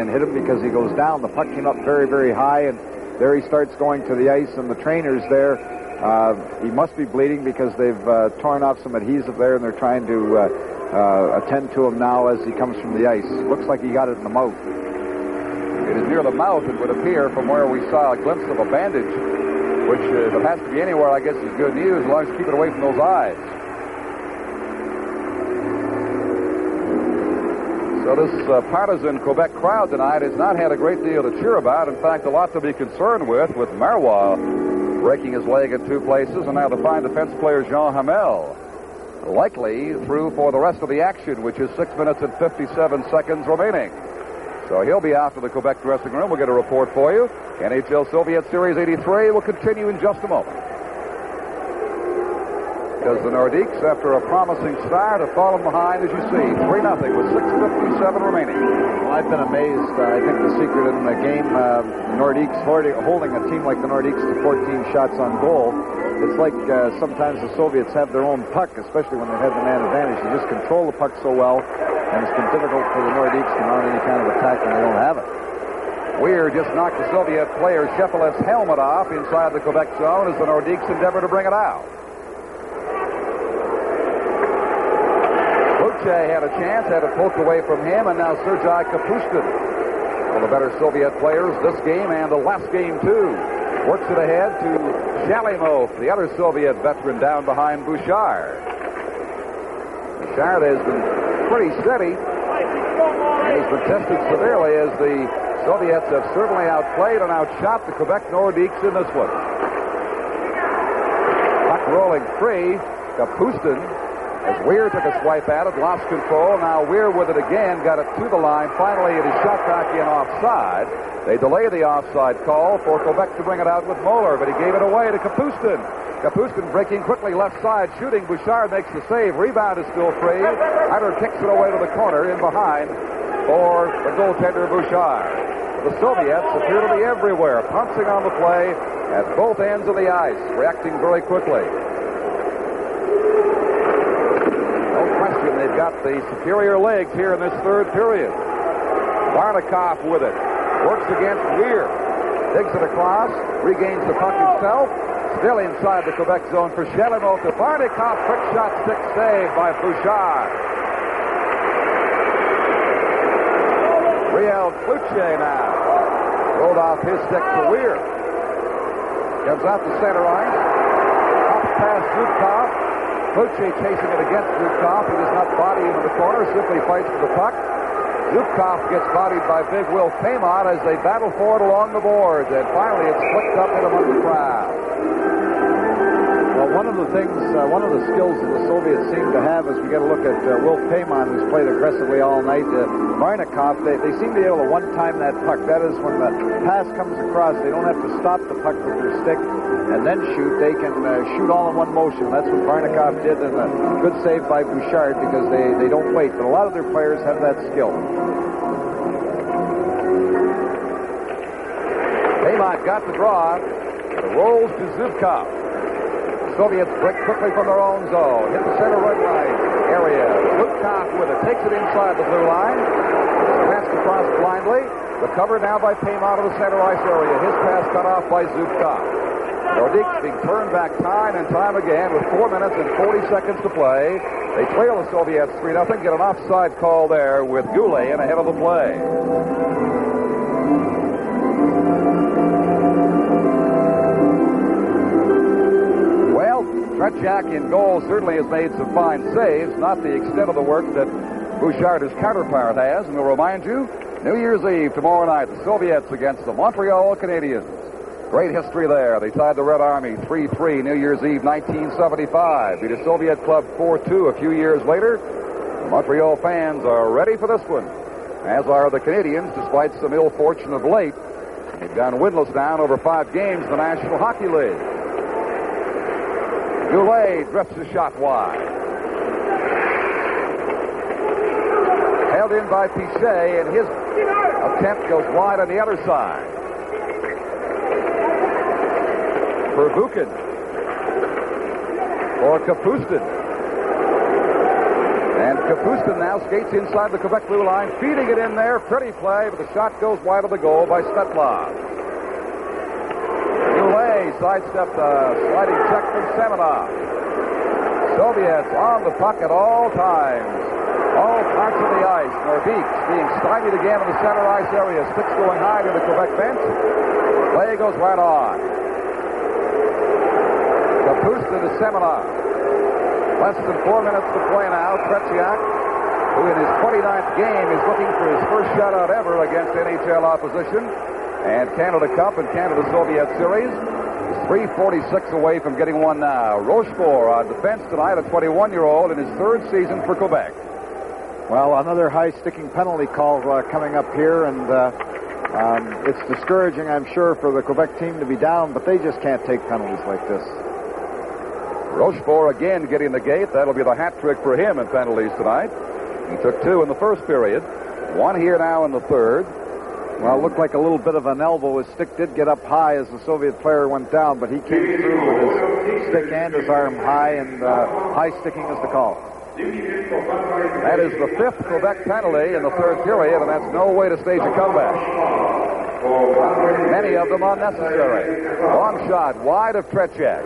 hit him because he goes down. The puck came up very, very high, and there he starts going to the ice, and the trainer's there. He must be bleeding because they've torn off some adhesive there, and they're trying to attend to him now as he comes from the ice. Looks like he got it in the mouth. It is near the mouth, it would appear, from where we saw a glimpse of a bandage, which, if it has to be anywhere, I guess is good news, as long as you keep it away from those eyes. So this partisan Quebec crowd tonight has not had a great deal to cheer about. In fact, a lot to be concerned with Marois breaking his leg in 2 places, and now the fine defense player Jean Hamel likely through for the rest of the action, which is 6 minutes and 57 seconds remaining. So he'll be out to the Quebec dressing room. We'll get a report for you. NHL Soviet Series 83 will continue in just a moment. Because the Nordiques, after a promising start, have fallen behind, as you see, 3-0 with 6:57 remaining. Well, I've been amazed. I think the secret in the game, Nordiques holding a team like the Nordiques to 14 shots on goal. It's like sometimes the Soviets have their own puck, especially when they have the man advantage. They just control the puck so well, and it's been difficult for the Nordiques to mount any kind of attack when they don't have it. Weir just knocked the Soviet player Shepelev's helmet off inside the Quebec zone as the Nordiques endeavor to bring it out. Luce had a chance, had it poked away from him, and now Sergei Kapustin, one of the better Soviet players this game and the last game, too. Works it ahead to Shalimov, the other Soviet veteran, down behind Bouchard. Bouchard has been pretty steady, and he's been tested severely as the Soviets have certainly outplayed and outshot the Quebec Nordiques in this one. Puck rolling free. Kapustin, as Weir took a swipe at it, lost control. Now Weir with it again, got it to the line. Finally, it is shot back in offside. They delay the offside call for Quebec to bring it out with Moeller, but he gave it away to Kapustin. Kapustin breaking quickly left side, shooting. Bouchard makes the save. Rebound is still free. Hunter kicks it away to the corner in behind for the goaltender Bouchard. The Soviets appear to be everywhere, pouncing on the play at both ends of the ice, reacting very quickly. No question, they've got the superior legs here in this third period. Varnikov with it. Works against Weir. Digs it across. Regains the puck himself. Still inside the Quebec zone for Shalimov to Varnikov. Quick shot, stick save by Bouchard. Riel Fluche now. Rolled off his stick to Weir. Comes out to center ice. Up past Zubkov. Kluche chasing it against Zubkov. He does not body into the corner, simply fights for the puck. Zubkov gets bodied by big Will Paymont as they battle for it along the boards. And finally, it's flicked up in among the crowd. Well, one of the skills that the Soviets seem to have as we get a look at Will Paymont, who's played aggressively all night. Varnikov, they seem to be able to one-time that puck. That is, when the pass comes across, they don't have to stop the puck with their stick and then shoot. They can shoot all in one motion. That's what Varnikov did, and a good save by Bouchard because they don't wait. But a lot of their players have that skill. Paymont got the draw. It rolls to Zubkov. Soviets break quickly from their own zone. Hit the center red line area. Zubkov with it. Takes it inside the blue line. Passed across blindly. Recovered now by Paymont of the center ice area. His pass cut off by Zubkov. Nordiques being turned back time and time again with 4 minutes and 40 seconds to play. They trail the Soviets 3-0. Get an offside call there with Goulet in ahead of the play. Tretiak in goal certainly has made some fine saves, not the extent of the work that Bouchard, his counterpart, has. And we'll remind you, New Year's Eve tomorrow night, the Soviets against the Montreal Canadiens. Great history there. They tied the Red Army 3-3 New Year's Eve 1975. Beat a Soviet club 4-2 a few years later. The Montreal fans are ready for this one, as are the Canadians, despite some ill fortune of late. They've gone winless down over 5 games in the National Hockey League. Goulet drifts a shot wide. Held in by Pichet, and his attempt goes wide on the other side. Pervukin for Kapustin. And Kapustin now skates inside the Quebec blue line, feeding it in there. Pretty play, but the shot goes wide of the goal by Svetlov. Sidestepped a sliding check from Semenov. Soviets on the puck at all times. All parts of the ice. Nordiques being stymied again in the center ice area. Sticks going high to the Quebec bench. Play goes right on. Kapustin to Semenov. Less than 4 minutes to play now. Tretiak, who in his 29th game is looking for his first shutout ever against NHL opposition. And Canada Cup and Canada Soviet Series. 3:46 away from getting one now. Rochefort on defense tonight, a 21-year-old in his 3rd season for Quebec. Well, another high-sticking penalty call coming up here, and it's discouraging, I'm sure, for the Quebec team to be down, but they just can't take penalties like this. Rochefort again getting the gate. That'll be the hat trick for him in penalties tonight. He took 2 in the first period. 1 here now in the 3rd. Well, it looked like a little bit of an elbow. His stick did get up high as the Soviet player went down, but he came through with his stick and his arm high, and high sticking is the call. That is the 5th Quebec penalty in the 3rd period, and that's no way to stage a comeback. Many of them unnecessary. Long shot wide of Tretiak.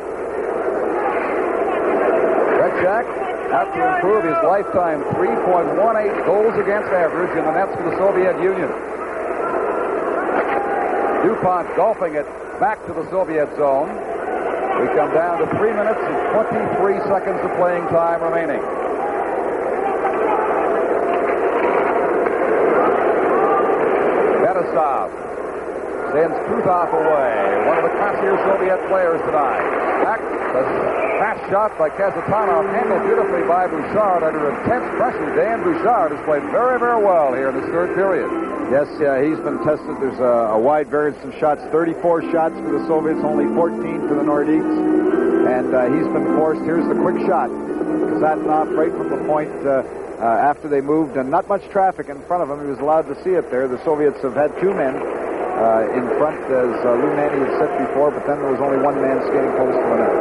Tretiak out to improve his lifetime 3.18 goals against average in the nets for the Soviet Union. DuPont golfing it back to the Soviet zone. We come down to 3 minutes and 23 seconds of playing time remaining. Betasov sends Krutov away, one of the classier Soviet players tonight. Back, the fast shot by Kazatanov, handled beautifully by Bouchard under intense pressure. Dan Bouchard has played very, very well here in this 3rd period. Yes, he's been tested. There's a wide variance of shots. 34 shots for the Soviets, only 14 for the Nordiques. And he's been forced. Here's the quick shot. Kazatanov right from the point after they moved, and not much traffic in front of him. He was allowed to see it there. The Soviets have had 2 men in front, as Lou Nanny had said before, but then there was only 1 man skating close to the net.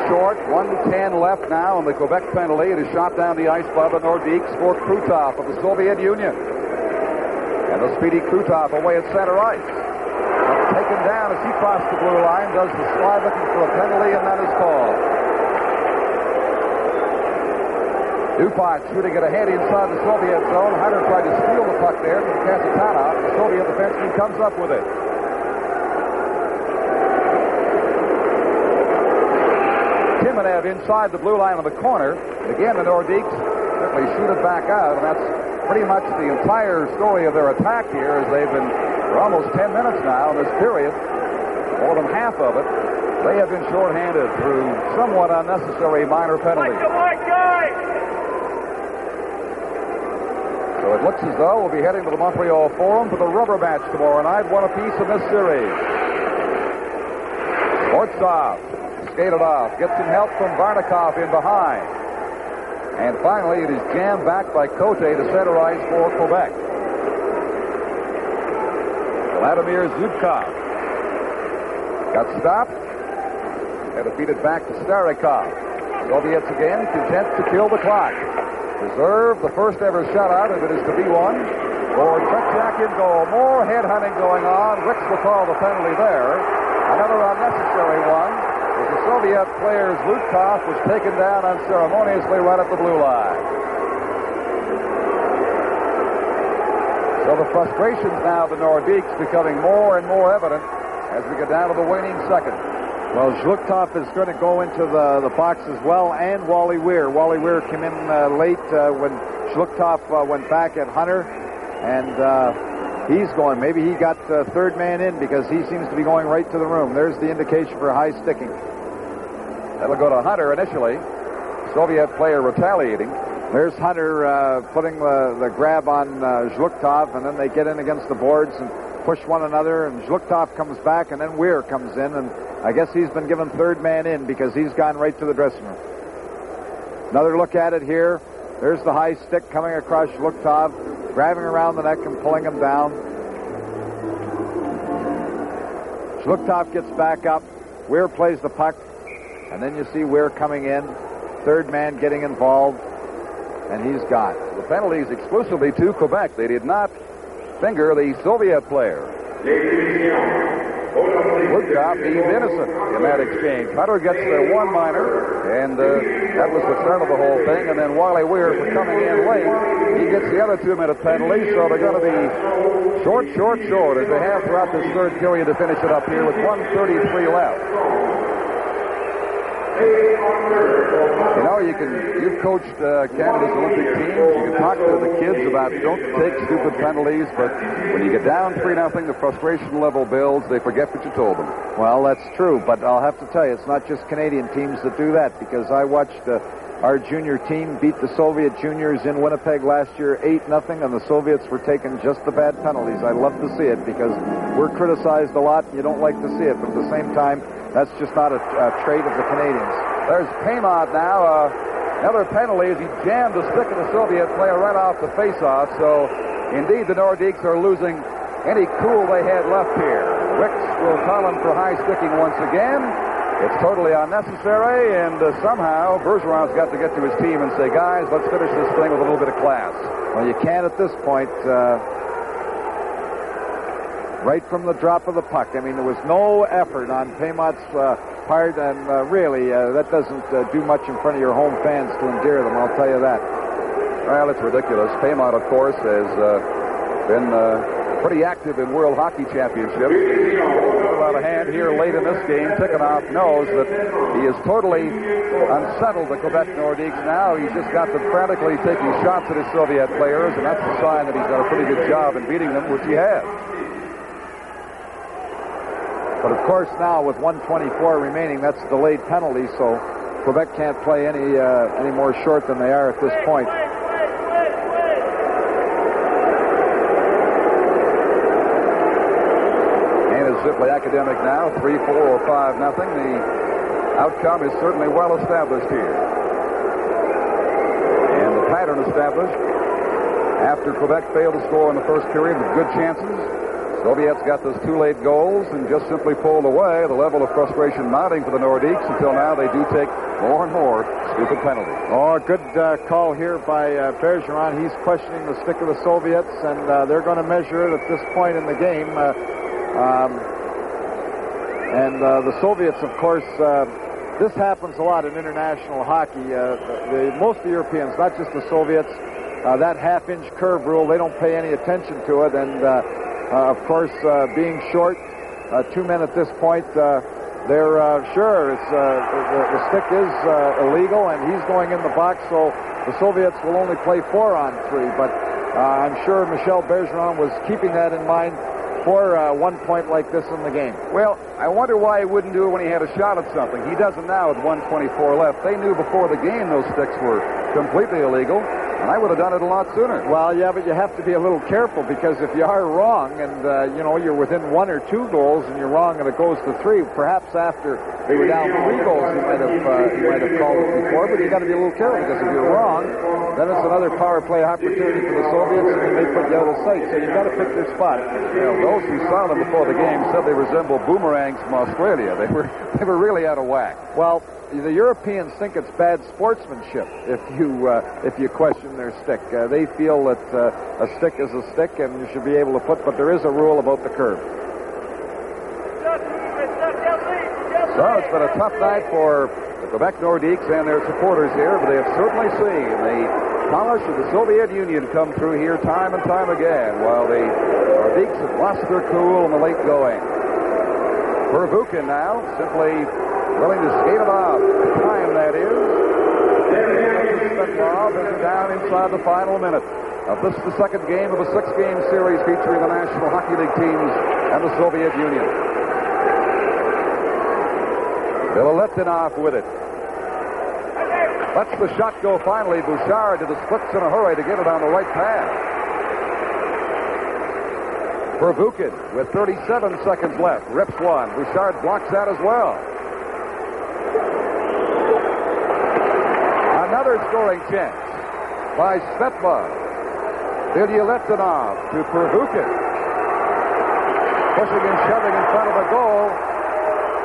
Short, 1:10 left now on the Quebec penalty. It is shot down the ice by the Nordiques for Krutov of the Soviet Union. And the speedy Krutov away at center ice. Taken down as he crossed the blue line, does the slide looking for a penalty, and that is called. DuPont shooting it ahead inside the Soviet zone. Hunter tried to steal the puck there from Kazatanov. The Soviet defenseman comes up with it. Timonov inside the blue line in the corner. Again, the Nordiques certainly shoot it back out, and that's pretty much the entire story of their attack here, as they've been for almost 10 minutes now in this period, more than half of it. They have been shorthanded through somewhat unnecessary minor penalties. So it looks as though we'll be heading to the Montreal Forum for the rubber match tomorrow night, one apiece in this series. Ortsov skated off, gets some help from Varnikov in behind. And finally, it is jammed back by Cote to center ice for Quebec. Vladimir Zubkov got stopped and defeated back to Starikov. Soviets again content to kill the clock. Reserve the first ever shutout, if it is to be one, for Tretiak in goal. More headhunting going on. Ricks will call the penalty there. Another unnecessary one, as the Soviet player's Lutkov was taken down unceremoniously right at the blue line. So the frustrations now of the Nordiques becoming more and more evident as we get down to the waning second. Well, Zhluktov is going to go into the box as well, and Wally Weir. Wally Weir came in late when Zhluktov went back at Hunter, and he's going. Maybe he got third man in because he seems to be going right to the room. There's the indication for high sticking. That'll go to Hunter initially. Soviet player retaliating. There's Hunter putting the grab on Zhluktov, and then they get in against the boards and push one another, and Zhluktov comes back, and then Weir comes in, and I guess he's been given third man in because he's gone right to the dressing room. Another look at it here. There's the high stick coming across Zhluktov, grabbing around the neck and pulling him down. Zhluktov gets back up. Weir plays the puck, and then you see Weir coming in, third man getting involved, and he's gone. The penalties exclusively to Quebec. They did not finger the Soviet player. Lutkov deemed innocent in that exchange. Hunter gets the one minor, and that was the start of the whole thing. And then Wally Weir, for coming in late, he gets the other 2-minute penalty. So they're going to be short, as they have throughout this third period to finish it up here with 1:33 left. You know, you've coached Canada's Olympic teams. You can talk to the kids about don't take stupid penalties, but when you get down 3-0, the frustration level builds. They forget what you told them. Well, that's true, but I'll have to tell you, it's not just Canadian teams that do that, because I watched our junior team beat the Soviet juniors in Winnipeg last year 8-0, and the Soviets were taking just the bad penalties. I love to see it because we're criticized a lot, and you don't like to see it, but at the same time, that's just not a trait of the Canadians. There's Paymont now. Another penalty as he jammed the stick of the Soviet player right off the face-off. So, indeed, the Nordiques are losing any cool they had left here. Ricks will call him for high sticking once again. It's totally unnecessary, and somehow Bergeron's got to get to his team and say, guys, let's finish this thing with a little bit of class. Well, you can't at this point. Right from the drop of the puck. I mean, there was no effort on Paymont's part, and really, that doesn't do much in front of your home fans to endear them, I'll tell you that. Well, it's ridiculous. Paymont, of course, has been pretty active in World Hockey Championships. About a hand here late in this game. Tikhonov knows that he is totally unsettled the Quebec Nordiques now. He's just got them frantically taking shots at his Soviet players, and that's a sign that he's done a pretty good job in beating them, which he has. But, of course, now with 1:24 remaining, that's a delayed penalty, so Quebec can't play any more short than they are at this point. And it's simply academic now, 3-4 or 5-0. The outcome is certainly well established here. And the pattern established after Quebec failed to score in the first period with good chances. Soviets got those 2 late goals and just simply pulled away. The level of frustration mounting for the Nordiques until now they do take more and more stupid penalties. Oh, good call here by Bergeron. He's questioning the stick of the Soviets, and they're going to measure it at this point in the game. The Soviets, of course, this happens a lot in international hockey. Most of the Europeans, not just the Soviets, that half-inch curve rule, they don't pay any attention to it, and of course, being short, 2 men at this point, They're sure the stick is illegal, and he's going in the box, so the Soviets will only play 4-on-3. But I'm sure Michel Bergeron was keeping that in mind for 1 point like this in the game. Well, I wonder why he wouldn't do it when he had a shot at something. He doesn't now with 1:24 left. They knew before the game those sticks were completely illegal, and I would have done it a lot sooner. Well, yeah, but you have to be a little careful, because if you are wrong and, you're within 1 or 2 goals and you're wrong and it goes to 3, perhaps after they were down 3 goals, he might have called it before, but you got to be a little careful, because if you're wrong, then it's another power play opportunity for the Soviets, and they may put you out of sight. So you've got to pick their spot. Those who saw them before the game said they resemble boomerangs from Australia. They were really out of whack. Well, the Europeans think it's bad sportsmanship if you question their stick. They feel that a stick is a stick, and you should be able to put. But there is a rule about the curve. So it's been a tough night for the Quebec Nordiques and their supporters here, but they have certainly seen the polish of the Soviet Union come through here time and time again, while the Nordiques have lost their cool in the late going. Pervukin now simply willing to skate it off. Time, that is. Svetlov is down inside the final minute of this, the second game of a 6-game series featuring the National Hockey League teams and the Soviet Union. Bileletdinov with it. Lets the shot go finally. Bouchard did the splits in a hurry to get it on the right path. Pervukin with 37 seconds left. Rips one. Bouchard blocks that as well. Another scoring chance by Svetlov. Bileletdinov to Pervukin. Pushing and shoving in front of the goal.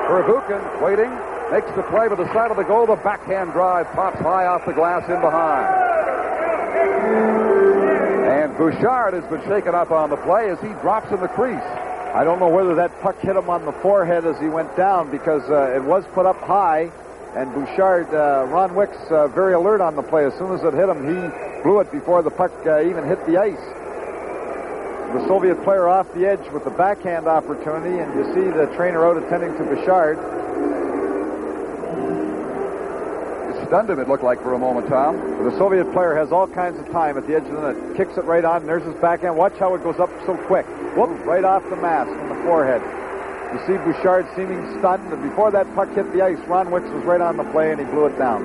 Pervukin waiting, makes the play to the side of the goal. The backhand drive pops high off the glass in behind. And Bouchard has been shaken up on the play as he drops in the crease. I don't know whether that puck hit him on the forehead as he went down, because it was put up high, and Bouchard, Ron Wick's very alert on the play. As soon as it hit him, he blew it before the puck even hit the ice. The Soviet player off the edge with the backhand opportunity, and you see the trainer out attending to Bouchard. It stunned him, it looked like, for a moment, Tom. The Soviet player has all kinds of time at the edge of the net. Kicks it right on, and there's his backhand. Watch how it goes up so quick. Whoop, right off the mask in the forehead. You see Bouchard seeming stunned, and before that puck hit the ice, Ron Wicks was right on the play, and he blew it down.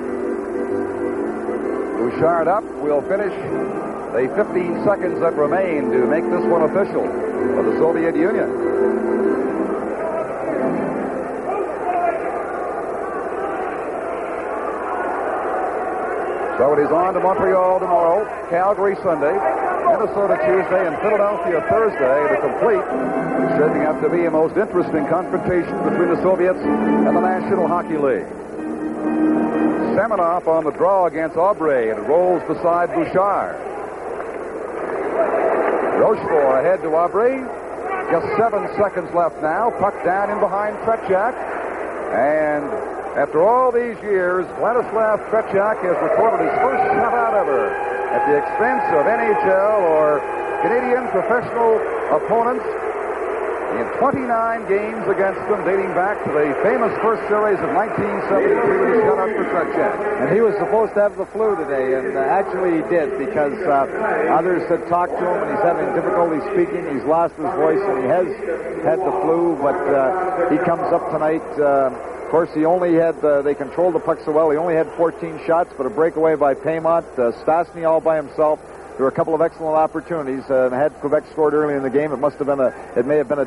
Bouchard up. We'll finish the 15 seconds that remain to make this one official for the Soviet Union. So it is on to Montreal tomorrow, Calgary Sunday, Minnesota Tuesday, and Philadelphia Thursday to complete. It's shaping up to be a most interesting confrontation between the Soviets and the National Hockey League. Semenov on the draw against П.Обри, and it rolls beside Bouchard. Rochefort ahead to П.Обри. Just 7 seconds left now. Puck down in behind Tretiak. And after all these years, Vladislav Tretiak has recorded his first shutout ever at the expense of NHL or Canadian professional opponents in 29 games against them, dating back to the famous first series of 1972, the shutout for Tretiak. And he was supposed to have the flu today, and actually he did, because others had talked to him, and he's having difficulty speaking. He's lost his voice, and he has had the flu, but he comes up tonight. Of course, he only had, they controlled the puck so well, he only had 14 shots, but a breakaway by Paymont, Štясны all by himself. There were a couple of excellent opportunities, and had Quebec scored early in the game, it may have been a